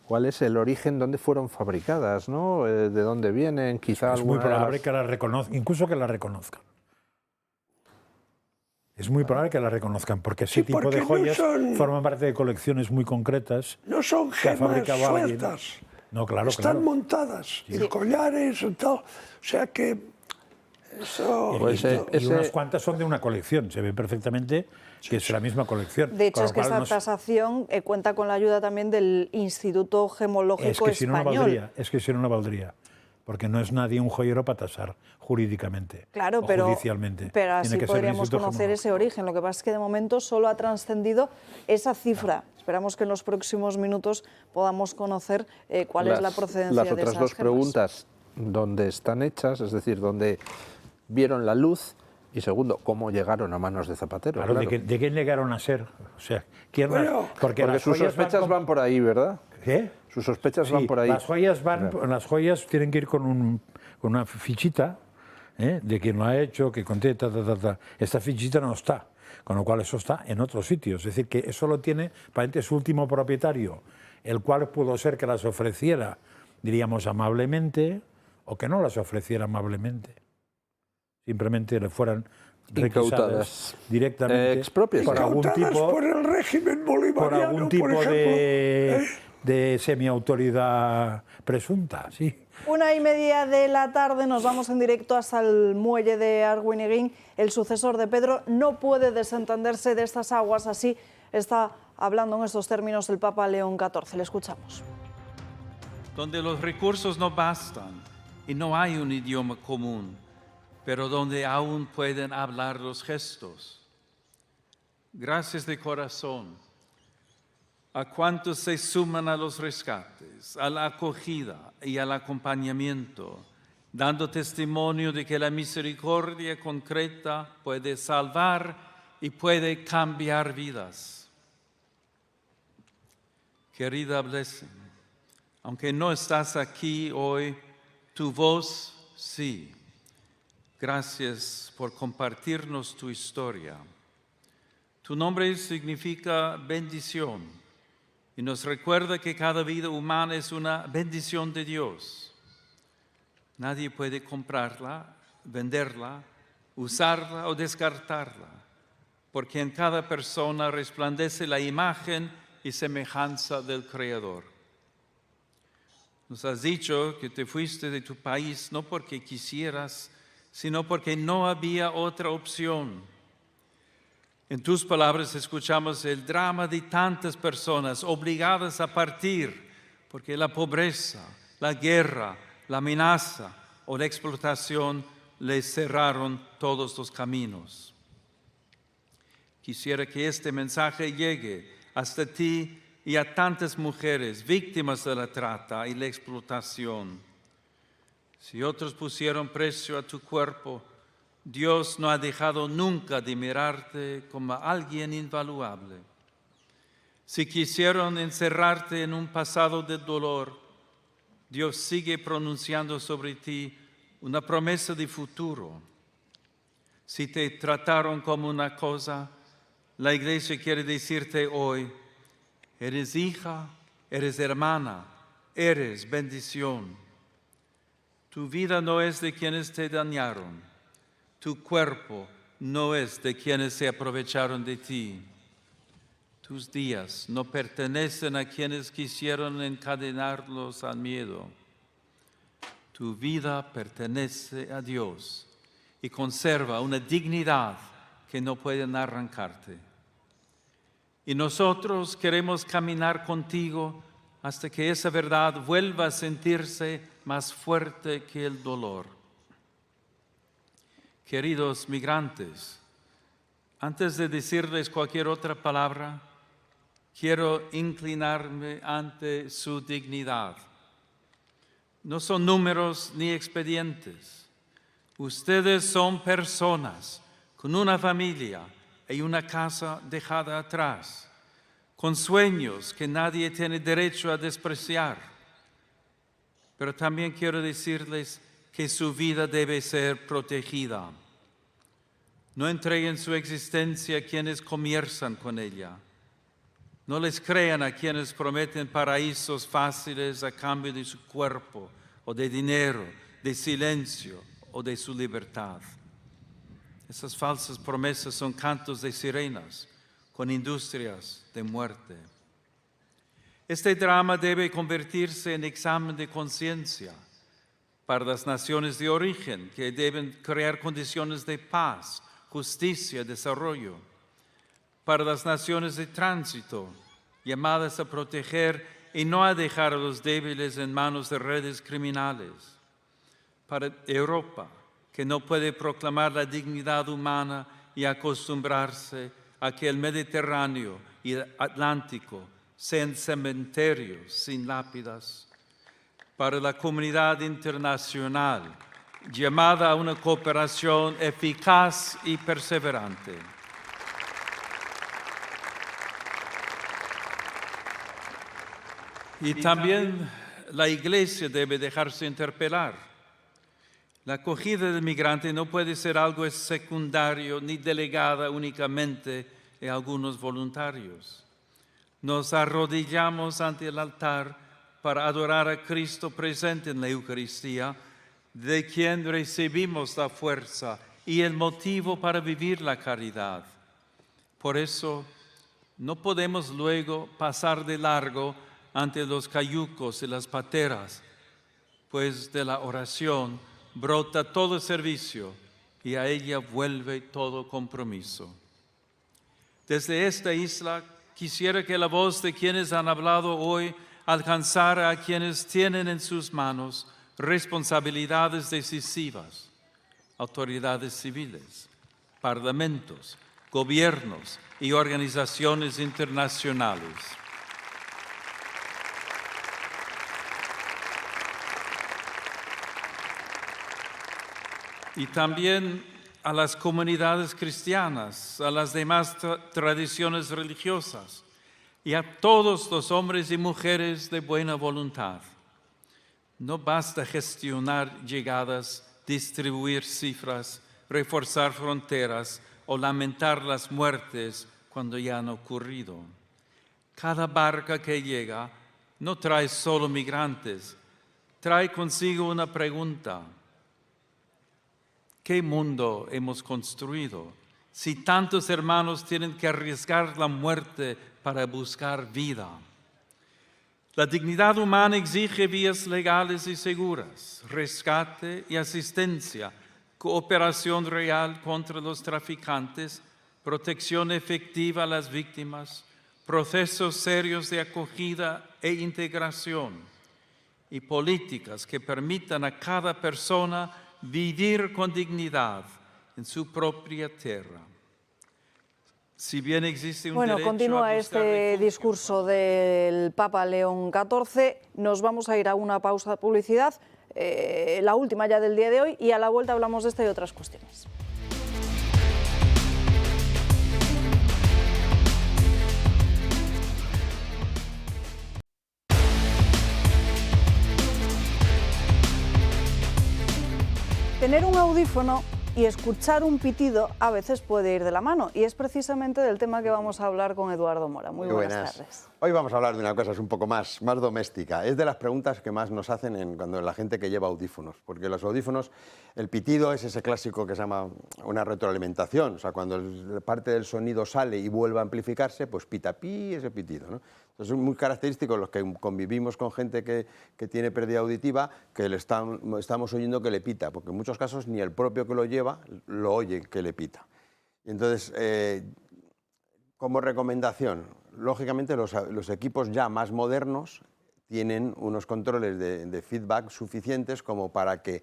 cuál es el origen, dónde fueron fabricadas, ¿no? De dónde vienen, quizá Es muy alguna de probable las... que la reconozcan, incluso que la reconozcan. Es muy probable que la reconozcan, porque ese tipo de joyas forman parte de colecciones muy concretas. No son que ha gemas fabricado alguien. sueltas. No, claro, Están claro. montadas, y collares y tal. O sea que eso... Y unas cuantas son de una colección, se ve perfectamente que es la misma colección. De hecho, Con es lo que cual esta tasación cuenta con la ayuda también del Instituto Gemológico es que si no, no Español. valdría, es que si no, no valdría. Porque no es nadie un joyero para tasar jurídicamente Claro, o pero judicialmente. así Tiene que ser el podríamos Instituto conocer Gemológico. ese origen. Lo que pasa es que de momento solo ha trascendido esa cifra. Esperamos que en los próximos minutos podamos conocer cuál es la procedencia de esas Las otras dos gemas. preguntas, ¿dónde están hechas? Es decir, ¿dónde vieron la luz? Y segundo, ¿cómo llegaron a manos de Zapatero? Claro, ¿de quién llegaron a ser? O sea, ¿quién porque las sus joyas sospechas van por ahí, ¿verdad? ¿Qué? Sus sospechas Sí, van por ahí. Las joyas tienen que ir con una fichita de quien lo ha hecho, que contiene Esta fichita no está, con lo cual eso está en otro sitio. Es decir, que eso lo tiene aparentemente su último propietario, el cual pudo ser que las ofreciera, diríamos, amablemente, o que no las ofreciera amablemente. Simplemente le fueran requisadas directamente por algún tipo, por el régimen bolivariano, por algún tipo por ejemplo, de semiautoridad presunta, sí. 1:30 de la tarde nos vamos en directo hasta el muelle de Arguineguín. El sucesor de Pedro no puede desentenderse de estas aguas, así está hablando en estos términos el Papa León XIV. Le escuchamos. Donde los recursos no bastan y no hay un idioma común, pero donde aún pueden hablar los gestos. Gracias de corazón a cuantos se suman a los rescates, a la acogida y al acompañamiento, dando testimonio de que la misericordia concreta puede salvar y puede cambiar vidas. Querida Blessing, aunque no estás aquí hoy, tu voz sí. Gracias por compartirnos tu historia. Tu nombre significa bendición y nos recuerda que cada vida humana es una bendición de Dios. Nadie puede comprarla venderla, usarla o descartarla, porque en cada persona resplandece la imagen y semejanza del Creador. Nos has dicho que te fuiste de tu país no porque quisieras, sino porque no había otra opción. En tus palabras escuchamos el drama de tantas personas obligadas a partir porque la pobreza, la guerra, la amenaza o la explotación les cerraron todos los caminos. Quisiera que este mensaje llegue hasta ti y a tantas mujeres víctimas de la trata y la explotación. Si otros pusieron precio a tu cuerpo, Dios no ha dejado nunca de mirarte como a alguien invaluable. Si quisieron encerrarte en un pasado de dolor, Dios sigue pronunciando sobre ti una promesa de futuro. Si te trataron como una cosa, la Iglesia quiere decirte hoy, eres hija, eres hermana, eres bendición. Tu vida no es de quienes te dañaron, tu cuerpo no es de quienes se aprovecharon de ti. Tus días no pertenecen a quienes quisieron encadenarlos al miedo. Tu vida pertenece a Dios y conserva una dignidad que no pueden arrancarte. Y nosotros queremos caminar contigo hasta que esa verdad vuelva a sentirse más fuerte que el dolor. Queridos migrantes, antes de decirles cualquier otra palabra, quiero inclinarme ante su dignidad. No son números ni expedientes. Ustedes son personas con una familia y una casa dejada atrás, con sueños que nadie tiene derecho a despreciar. Pero también quiero decirles que su vida debe ser protegida. No entreguen su existencia a quienes comienzan con ella. No les crean a quienes prometen paraísos fáciles a cambio de su cuerpo, o de dinero, de silencio o de su libertad. Esas falsas promesas son cantos de sirenas con industrias de muerte. Este drama debe convertirse en examen de conciencia para las naciones de origen, que deben crear condiciones de paz, justicia y desarrollo. Para las naciones de tránsito, llamadas a proteger y no a dejar a los débiles en manos de redes criminales. Para Europa, que no puede proclamar la dignidad humana y acostumbrarse a que el Mediterráneo y el Atlántico sean cementerios sin lápidas. Para la comunidad internacional, llamada a una cooperación eficaz y perseverante. Y también la Iglesia debe dejarse interpelar. La acogida del migrante no puede ser algo secundario ni delegada únicamente a algunos voluntarios. Nos arrodillamos ante el altar para adorar a Cristo presente en la Eucaristía, de quien recibimos la fuerza y el motivo para vivir la caridad. Por eso, no podemos luego pasar de largo ante los cayucos y las pateras, pues de la oración brota todo servicio y a ella vuelve todo compromiso. Desde esta isla quisiera que la voz de quienes han hablado hoy alcanzara a quienes tienen en sus manos responsabilidades decisivas, autoridades civiles, parlamentos, gobiernos y organizaciones internacionales. Y también a las comunidades cristianas, a las demás tradiciones religiosas y a todos los hombres y mujeres de buena voluntad. No basta gestionar llegadas, distribuir cifras, reforzar fronteras o lamentar las muertes cuando ya han ocurrido. Cada barca que llega no trae solo migrantes, trae consigo una pregunta. ¿Qué mundo hemos construido si tantos hermanos tienen que arriesgar la muerte para buscar vida? La dignidad humana exige vías legales y seguras, rescate y asistencia, cooperación real contra los traficantes, protección efectiva a las víctimas, procesos serios de acogida e integración y políticas que permitan a cada persona vivir con dignidad en su propia tierra. Si bien existe un derecho continúa a buscar este discurso del Papa León XIV. Nos vamos a ir a una pausa de publicidad, la última ya del día de hoy, y a la vuelta hablamos de esta y otras cuestiones. Tener un audífono y escuchar un pitido a veces puede ir de la mano, y es precisamente del tema que vamos a hablar con Eduardo Mora. Muy buenas tardes. Hoy vamos a hablar de una cosa un poco más doméstica. Es de las preguntas que más nos hacen cuando la gente que lleva audífonos, porque los audífonos, el pitido es ese clásico que se llama una retroalimentación, o sea, cuando parte del sonido sale y vuelve a amplificarse, pues pita ese pitido, ¿no? Entonces es muy característico los que convivimos con gente que tiene pérdida auditiva, que estamos oyendo que le pita, porque en muchos casos ni el propio que lo lleva lo oye que le pita. Y entonces, como recomendación, lógicamente los equipos ya más modernos tienen unos controles de feedback suficientes como para que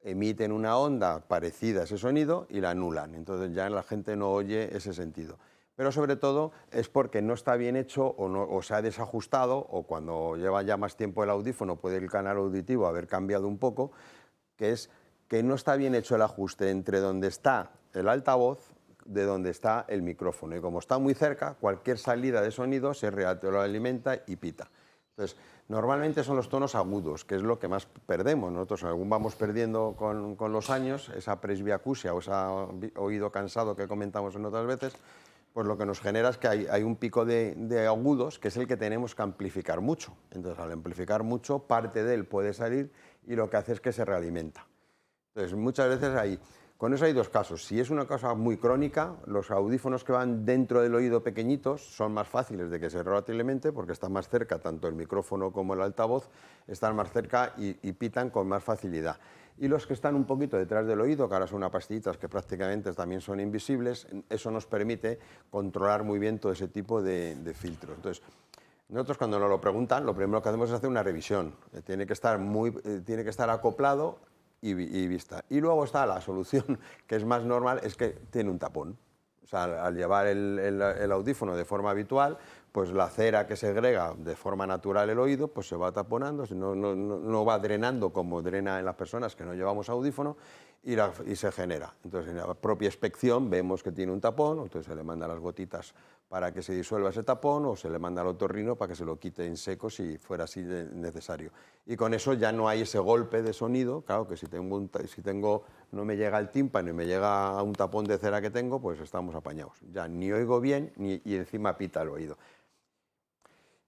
emiten una onda parecida a ese sonido y la anulan. Entonces ya la gente no oye ese sentido. Pero sobre todo es porque no está bien hecho o se ha desajustado, o cuando lleva ya más tiempo el audífono puede el canal auditivo haber cambiado un poco, que es que no está bien hecho el ajuste entre donde está el altavoz de donde está el micrófono. Y como está muy cerca, cualquier salida de sonido se retroalimenta y pita. Entonces, normalmente son los tonos agudos, que es lo que más perdemos. Nosotros aún vamos perdiendo con los años esa presbiacusia o ese oído cansado que comentamos en otras veces. Pues lo que nos genera es que hay un pico de agudos que es el que tenemos que amplificar mucho. Entonces, al amplificar mucho, parte de él puede salir y lo que hace es que se realimenta. Entonces, muchas veces con eso hay dos casos. Si es una cosa muy crónica, los audífonos que van dentro del oído pequeñitos son más fáciles de que se retroalimente porque están más cerca, tanto el micrófono como el altavoz, están más cerca y pitan con más facilidad. Y los que están un poquito detrás del oído, que ahora son unas pastillitas que prácticamente también son invisibles, eso nos permite controlar muy bien todo ese tipo de filtros. Entonces, nosotros cuando nos lo preguntan, lo primero que hacemos es hacer una revisión. Tiene que estar acoplado y vista. Y luego está la solución, que es más normal, es que tiene un tapón. O sea, al llevar el audífono de forma habitual, pues la cera que segrega de forma natural el oído, pues se va taponando, no va drenando como drena en las personas que no llevamos audífono y se genera. Entonces, en la propia inspección vemos que tiene un tapón, entonces se le manda las gotitas para que se disuelva ese tapón o se le manda al otorrino para que se lo quite en seco si fuera así necesario. Y con eso ya no hay ese golpe de sonido, claro que si no me llega el tímpano y me llega a un tapón de cera que tengo, pues estamos apañados. Ya ni oigo bien y encima pita el oído.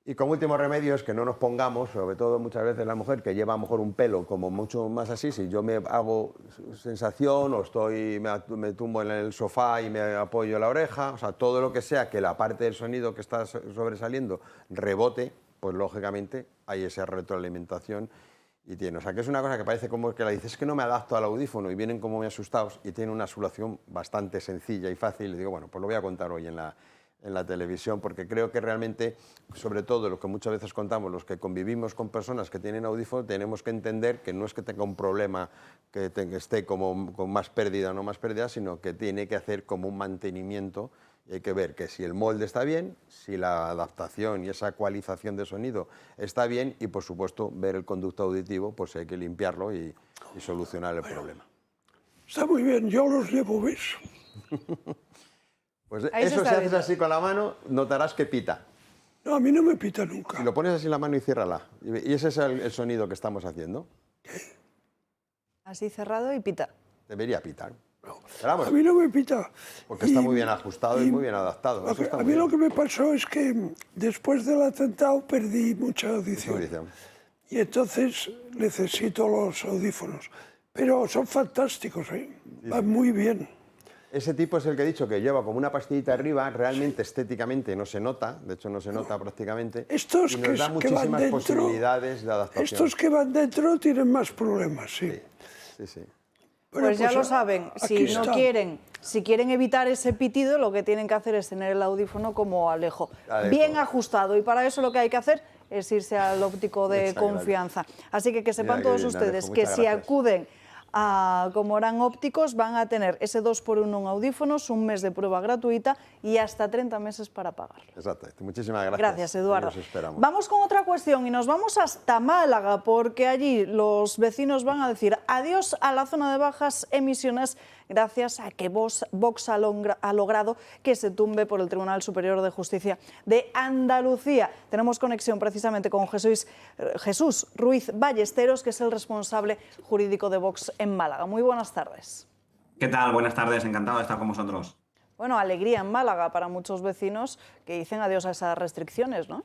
Y como último remedio es que no nos pongamos, sobre todo muchas veces la mujer que lleva a lo mejor un pelo como mucho más así, si yo me hago sensación o me tumbo en el sofá y me apoyo la oreja, o sea, todo lo que sea que la parte del sonido que está sobresaliendo rebote, pues lógicamente hay esa retroalimentación y tiene. O sea, que es una cosa que parece como que la dices, es que no me adapto al audífono y vienen como muy asustados y tiene una solución bastante sencilla y fácil. Y digo, bueno, pues lo voy a contar hoy en la televisión, porque creo que realmente, sobre todo lo que muchas veces contamos, los que convivimos con personas que tienen audífono, tenemos que entender que no es que tenga un problema, que esté como con más pérdida o no más pérdida, sino que tiene que hacer como un mantenimiento. Y hay que ver que si el molde está bien, si la adaptación y esa ecualización de sonido está bien y, por supuesto, ver el conducto auditivo, pues hay que limpiarlo y solucionar el problema. Está muy bien, yo los llevo, ¿ves? Pues eso, si haces así con la mano, notarás que pita. No, a mí no me pita nunca. Si lo pones así en la mano y ciérrala. Y ese es el sonido que estamos haciendo. Así cerrado y pita. Debería pitar. No, a mí no me pita. Porque está muy bien ajustado y muy bien adaptado. A mí lo que me pasó es que después del atentado perdí mucha audición. Y entonces necesito los audífonos. Pero son fantásticos, van muy bien. Ese tipo es el que he dicho que lleva como una pastillita arriba, realmente estéticamente no se nota, de hecho no se nota prácticamente, estos y nos da muchísimas posibilidades de adaptación. Estos que van dentro tienen más problemas, sí. Pues ya lo saben, si quieren evitar ese pitido, lo que tienen que hacer es tener el audífono como Alejo, bien ajustado, y para eso lo que hay que hacer es irse al óptico de confianza. Así que sepan todos ustedes que si acuden a Comorán Ópticos van a tener ese 2x1 en audífonos, un mes de prueba gratuita y hasta 30 meses para pagar. Exacto. Muchísimas gracias. Gracias, Eduardo. Nos esperamos. Vamos con otra cuestión y nos vamos hasta Málaga, porque allí los vecinos van a decir adiós a la zona de bajas emisiones gracias a que Vox ha logrado que se tumbe por el Tribunal Superior de Justicia de Andalucía. Tenemos conexión precisamente con Jesús Ruiz Ballesteros, que es el responsable jurídico de Vox en Málaga. Muy buenas tardes. ¿Qué tal? Buenas tardes, encantado de estar con vosotros. Bueno, alegría en Málaga para muchos vecinos que dicen adiós a esas restricciones, ¿no?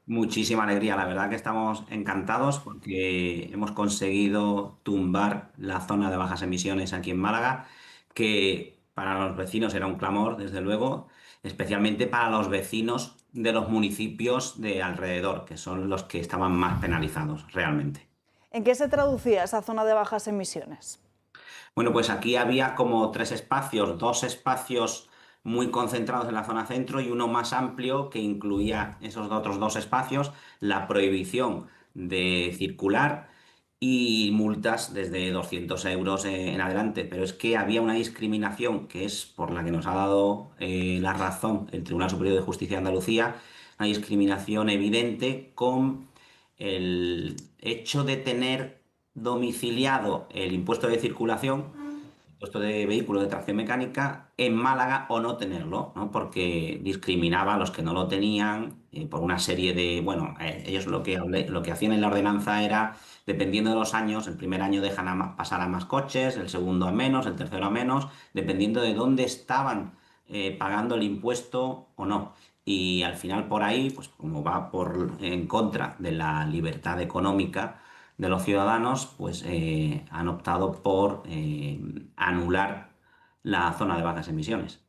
Muchísima alegría, la verdad que estamos encantados porque hemos conseguido tumbar la zona de bajas emisiones aquí en Málaga, que para los vecinos era un clamor, desde luego, especialmente para los vecinos de los municipios de alrededor, que son los que estaban más penalizados realmente. ¿En qué se traducía esa zona de bajas emisiones? Bueno, pues aquí había como 3 espacios, 2 espacios muy concentrados en la zona centro y uno más amplio que incluía esos otros 2 espacios, la prohibición de circular y multas desde 200 euros en adelante. Pero es que había una discriminación que es por la que nos ha dado la razón el Tribunal Superior de Justicia de Andalucía, una discriminación evidente con el hecho de tener domiciliado el impuesto de circulación, impuesto de vehículo de tracción mecánica en Málaga o no tenerlo, ¿no? Porque discriminaba a los que no lo tenían por una serie de... Bueno, ellos lo que hacían en la ordenanza era, dependiendo de los años, el primer año dejan pasar a más coches, el segundo a menos, el tercero a menos, dependiendo de dónde estaban pagando el impuesto o no. Y al final por ahí, pues como va en contra de la libertad económica de los ciudadanos, pues han optado por anular la zona de bajas emisiones.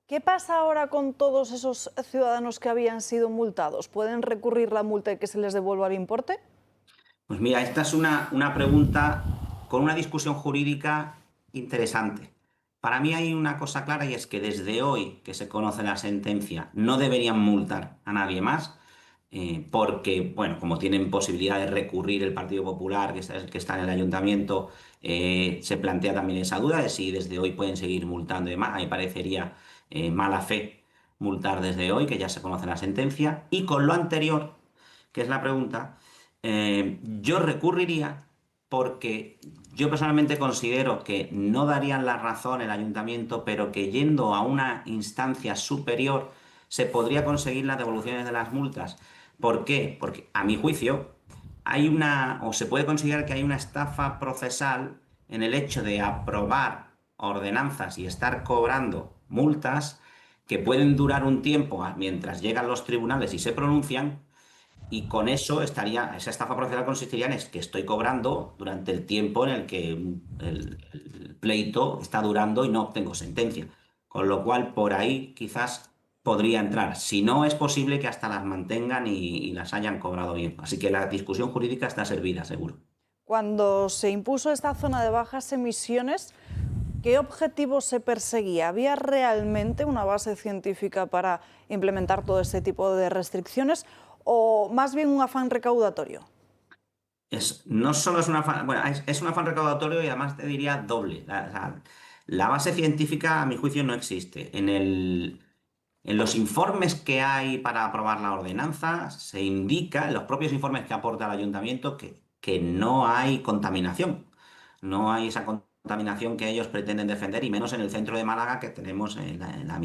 ¿Qué pasa ahora con todos esos ciudadanos que habían sido multados? ¿Pueden recurrir la multa y que se les devuelva el importe? Pues mira, esta es una pregunta con una discusión jurídica interesante. Para mí hay una cosa clara y es que desde hoy que se conoce la sentencia no deberían multar a nadie más, porque, bueno, como tienen posibilidad de recurrir el Partido Popular, que está en el ayuntamiento, se plantea también esa duda de si desde hoy pueden seguir multando y demás. A mí parecería mala fe multar desde hoy, que ya se conoce la sentencia. Y con lo anterior, que es la pregunta, yo recurriría porque yo personalmente considero que no darían la razón el ayuntamiento, pero que yendo a una instancia superior se podría conseguir las devoluciones de las multas. ¿Por qué? Porque, a mi juicio, se puede considerar que hay una estafa procesal en el hecho de aprobar ordenanzas y estar cobrando multas que pueden durar un tiempo mientras llegan los tribunales y se pronuncian, y con eso esa estafa procesal consistiría en que estoy cobrando durante el tiempo en el que el pleito está durando y no obtengo sentencia. Con lo cual, por ahí quizás podría entrar. Si no, es posible que hasta las mantengan y las hayan cobrado bien. Así que la discusión jurídica está servida, seguro. Cuando se impuso esta zona de bajas emisiones, ¿qué objetivo se perseguía? ¿Había realmente una base científica para implementar todo este tipo de restricciones o más bien un afán recaudatorio? No solo es un afán, bueno, es un afán recaudatorio y además te diría doble. La base científica, a mi juicio, no existe. En los informes que hay para aprobar la ordenanza se indica, en los propios informes que aporta el ayuntamiento, que no hay contaminación. No hay esa contaminación que ellos pretenden defender, y menos en el centro de Málaga, que tenemos la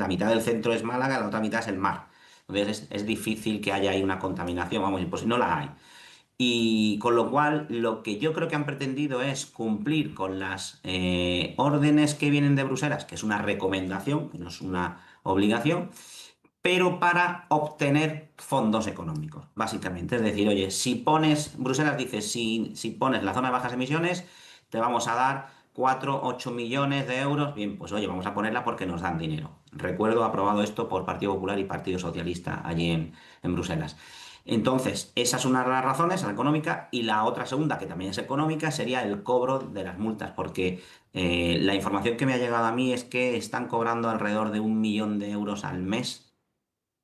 mitad del centro es Málaga, la otra mitad es el mar. Entonces es difícil que haya ahí una contaminación, vamos, pues no la hay. Y con lo cual, lo que yo creo que han pretendido es cumplir con las órdenes que vienen de Bruselas, que es una recomendación, que no es una obligación, pero para obtener fondos económicos, básicamente. Es decir, oye, Bruselas dice, si pones la zona de bajas emisiones, te vamos a dar 4, 8 millones de euros. Bien, pues oye, vamos a ponerla porque nos dan dinero. Recuerdo aprobado esto por Partido Popular y Partido Socialista allí en Bruselas. Entonces, esa es una de las razones, la económica, y la otra segunda, que también es económica, sería el cobro de las multas, porque la información que me ha llegado a mí es que están cobrando alrededor de 1 millón de euros al mes,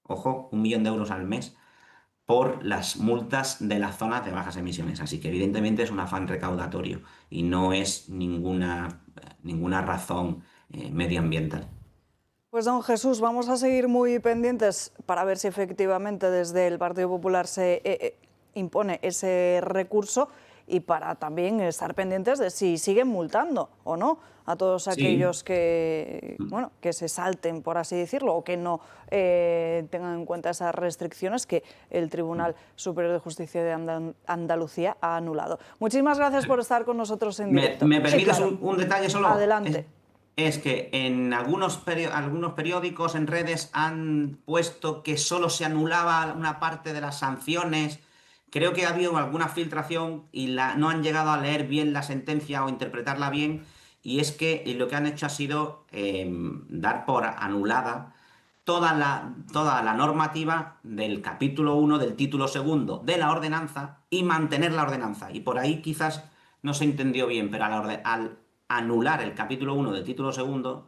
ojo, 1 millón de euros al mes, por las multas de las zonas de bajas emisiones. Así que evidentemente es un afán recaudatorio y no es ninguna razón medioambiental. Pues don Jesús, vamos a seguir muy pendientes para ver si efectivamente desde el Partido Popular se impone ese recurso y para también estar pendientes de si siguen multando o no a todos aquellos que, bueno, que se salten, por así decirlo, o que no tengan en cuenta esas restricciones que el Tribunal Superior de Justicia de Andalucía ha anulado. Muchísimas gracias por estar con nosotros en directo. ¿Me permites claro. un detalle solo? Adelante. Es que en algunos periódicos, en redes, han puesto que solo se anulaba una parte de las sanciones. Creo que ha habido alguna filtración y no han llegado a leer bien la sentencia o interpretarla bien. Y es que lo que han hecho ha sido dar por anulada toda la normativa del capítulo 1 del título 2 de la ordenanza y mantener la ordenanza. Y por ahí quizás no se entendió bien, pero al anular el capítulo 1 del título 2,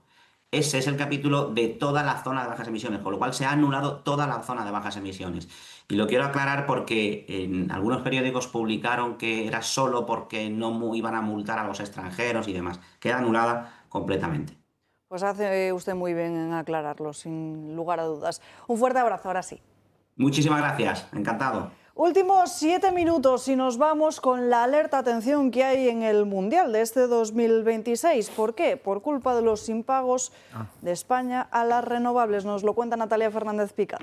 ese es el capítulo de toda la zona de bajas emisiones, con lo cual se ha anulado toda la zona de bajas emisiones. Y lo quiero aclarar porque en algunos periódicos publicaron que era solo porque no iban a multar a los extranjeros y demás. Queda anulada completamente. Pues hace usted muy bien en aclararlo, sin lugar a dudas. Un fuerte abrazo, ahora sí. Muchísimas gracias, encantado. Últimos 7 minutos y nos vamos con la alerta atención que hay en el Mundial de este 2026. ¿Por qué? Por culpa de los impagos de España a las renovables. Nos lo cuenta Natalia Fernández Pica.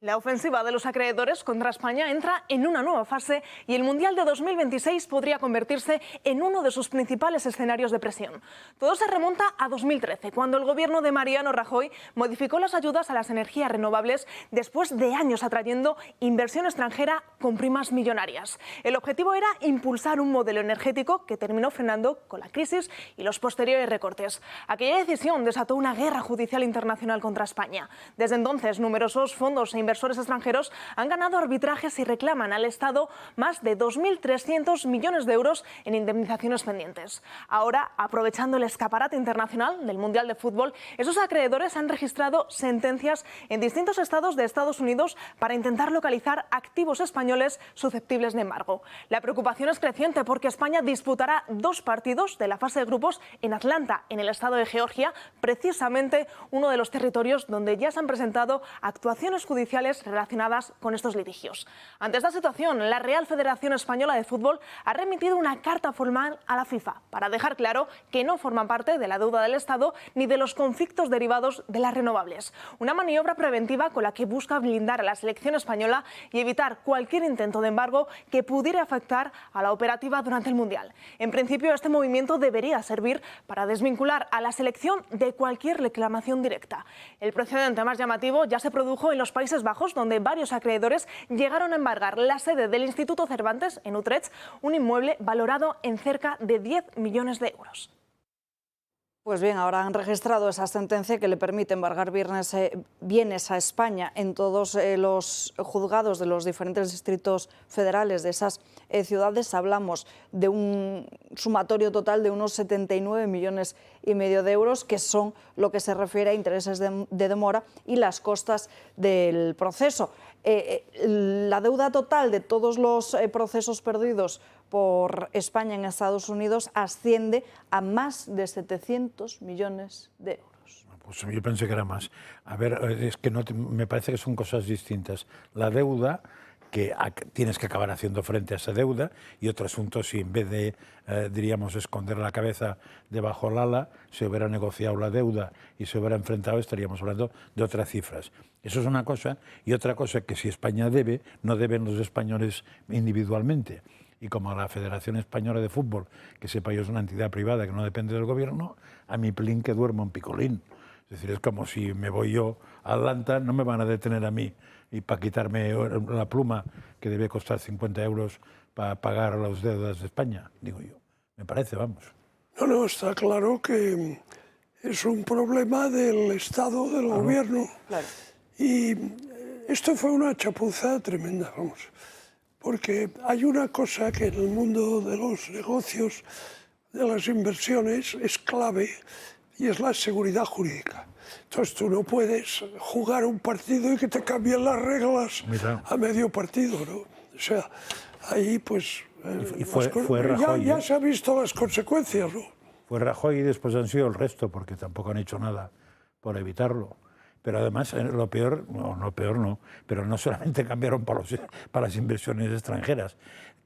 La ofensiva de los acreedores contra España entra en una nueva fase y el Mundial de 2026 podría convertirse en uno de sus principales escenarios de presión. Todo se remonta a 2013, cuando el gobierno de Mariano Rajoy modificó las ayudas a las energías renovables después de años atrayendo inversión extranjera con primas millonarias. El objetivo era impulsar un modelo energético que terminó frenando con la crisis y los posteriores recortes. Aquella decisión desató una guerra judicial internacional contra España. Desde entonces, numerosos fondos e inversores extranjeros han ganado arbitrajes y reclaman al Estado más de 2.300 millones de euros en indemnizaciones pendientes. Ahora, aprovechando el escaparate internacional del Mundial de Fútbol, esos acreedores han registrado sentencias en distintos estados de Estados Unidos para intentar localizar activos españoles susceptibles de embargo. La preocupación es creciente porque España disputará 2 partidos de la fase de grupos en Atlanta, en el estado de Georgia, precisamente uno de los territorios donde ya se han presentado actuaciones judiciales relacionadas con estos litigios. Ante esta situación, la Real Federación Española de Fútbol ha remitido una carta formal a la FIFA para dejar claro que no forman parte de la deuda del Estado ni de los conflictos derivados de las renovables. Una maniobra preventiva con la que busca blindar a la selección española y evitar cualquier intento de embargo que pudiera afectar a la operativa durante el Mundial. En principio, este movimiento debería servir para desvincular a la selección de cualquier reclamación directa. El precedente más llamativo ya se produjo en los Países Bajos, donde varios acreedores llegaron a embargar la sede del Instituto Cervantes en Utrecht, un inmueble valorado en cerca de 10 millones de euros. Pues bien, ahora han registrado esa sentencia que le permite embargar bienes a España en todos los juzgados de los diferentes distritos federales de esas ciudades. Hablamos de un sumatorio total de unos 79,5 millones de euros, que son lo que se refiere a intereses de demora y las costas del proceso. La deuda total de todos los procesos perdidos por España en Estados Unidos asciende a más de 700 millones de euros. Pues yo pensé que era más. A ver, es que me parece que son cosas distintas. La deuda, que tienes que acabar haciendo frente a esa deuda, y otro asunto si en vez de, diríamos, esconder la cabeza debajo del ala, se hubiera negociado la deuda y se hubiera enfrentado, estaríamos hablando de otras cifras. Eso es una cosa, y otra cosa que si España debe, no deben los españoles individualmente. Y como la Federación Española de Fútbol, que sepa yo es una entidad privada que no depende del gobierno, a mi plin que duerma un picolín. Es decir, es como si me voy yo a Atlanta, no me van a detener a mí y para quitarme la pluma que debe costar 50 euros para pagar las deudas de España, digo yo. Me parece, vamos. No, está claro que es un problema del Estado, del gobierno. Claro. Y esto fue una chapuza tremenda, vamos. Porque hay una cosa que en el mundo de los negocios, de las inversiones, es clave y es la seguridad jurídica. Entonces tú no puedes jugar un partido y que te cambien las reglas a medio partido, ¿no? O sea, ahí pues... Y fue Rajoy. Ya se han visto las consecuencias, ¿no? Fue Rajoy y después han sido el resto, porque tampoco han hecho nada por evitarlo. Pero además, lo peor no, pero no solamente cambiaron para las inversiones extranjeras,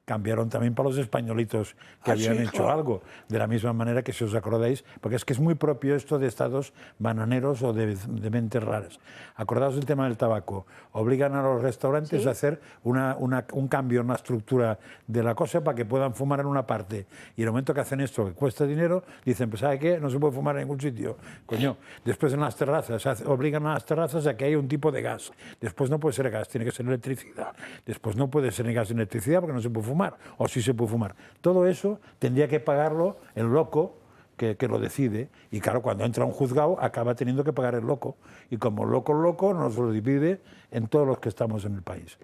cambiaron también para los españolitos que habían hecho algo, de la misma manera que, si os acordáis, porque es que es muy propio esto de estados bananeros o de mentes raras. Acordaos del tema del tabaco, obligan a los restaurantes a hacer un cambio en la estructura de la cosa para que puedan fumar en una parte, y en el momento que hacen esto, que cuesta dinero, dicen, pues ¿sabe qué? No se puede fumar en ningún sitio. Coño, después en las terrazas, obligan a las terrazas a que haya un tipo de gas, después no puede ser gas, tiene que ser electricidad, después no puede ser ni gas ni electricidad porque no se puede fumar, o sí se puede fumar. Todo eso tendría que pagarlo el loco que lo decide, y claro, cuando entra un juzgado acaba teniendo que pagar el loco, y como loco nos lo divide en todos los que estamos en el país.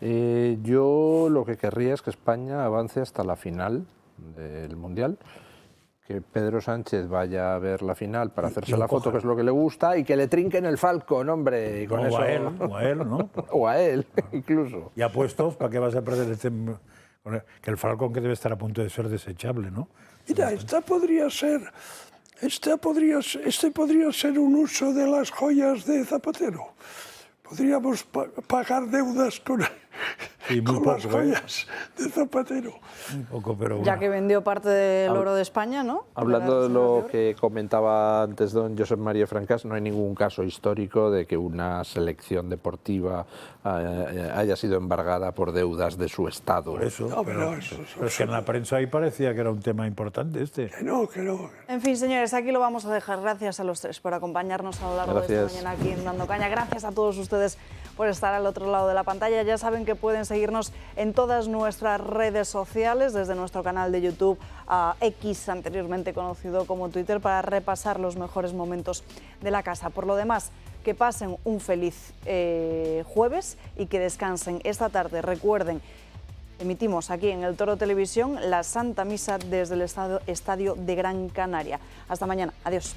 Yo lo que querría es que España avance hasta la final del Mundial, que Pedro Sánchez vaya a ver la final para hacerse la foto, que es lo que le gusta, y que le trinquen el Falcon, hombre, y con eso... O a él, ¿no? O a él, incluso. Y apuestos, ¿para qué vas a perder que el Falcon, que debe estar a punto de ser desechable, ¿no? Mira, este podría ser un uso de las joyas de Zapatero. Podríamos pagar deudas con las joyas de Zapatero. Un poco, pero bueno. Ya que vendió parte del oro de España, ¿no? Hablando de lo que comentaba antes don Josep María Francas, no hay ningún caso histórico de que una selección deportiva haya sido embargada por deudas de su Estado. Por eso, pero es que en la prensa ahí parecía que era un tema importante este. Que no. En fin, señores, aquí lo vamos a dejar. Gracias a los tres por acompañarnos a lo largo de esta mañana aquí en Dando Caña. Gracias a todos ustedes por estar al otro lado de la pantalla. Ya saben que pueden seguirnos en todas nuestras redes sociales, desde nuestro canal de YouTube a X, anteriormente conocido como Twitter, para repasar los mejores momentos de la casa. Por lo demás, que pasen un feliz jueves y que descansen esta tarde. Recuerden, emitimos aquí en El Toro Televisión la Santa Misa desde el Estadio de Gran Canaria. Hasta mañana. Adiós.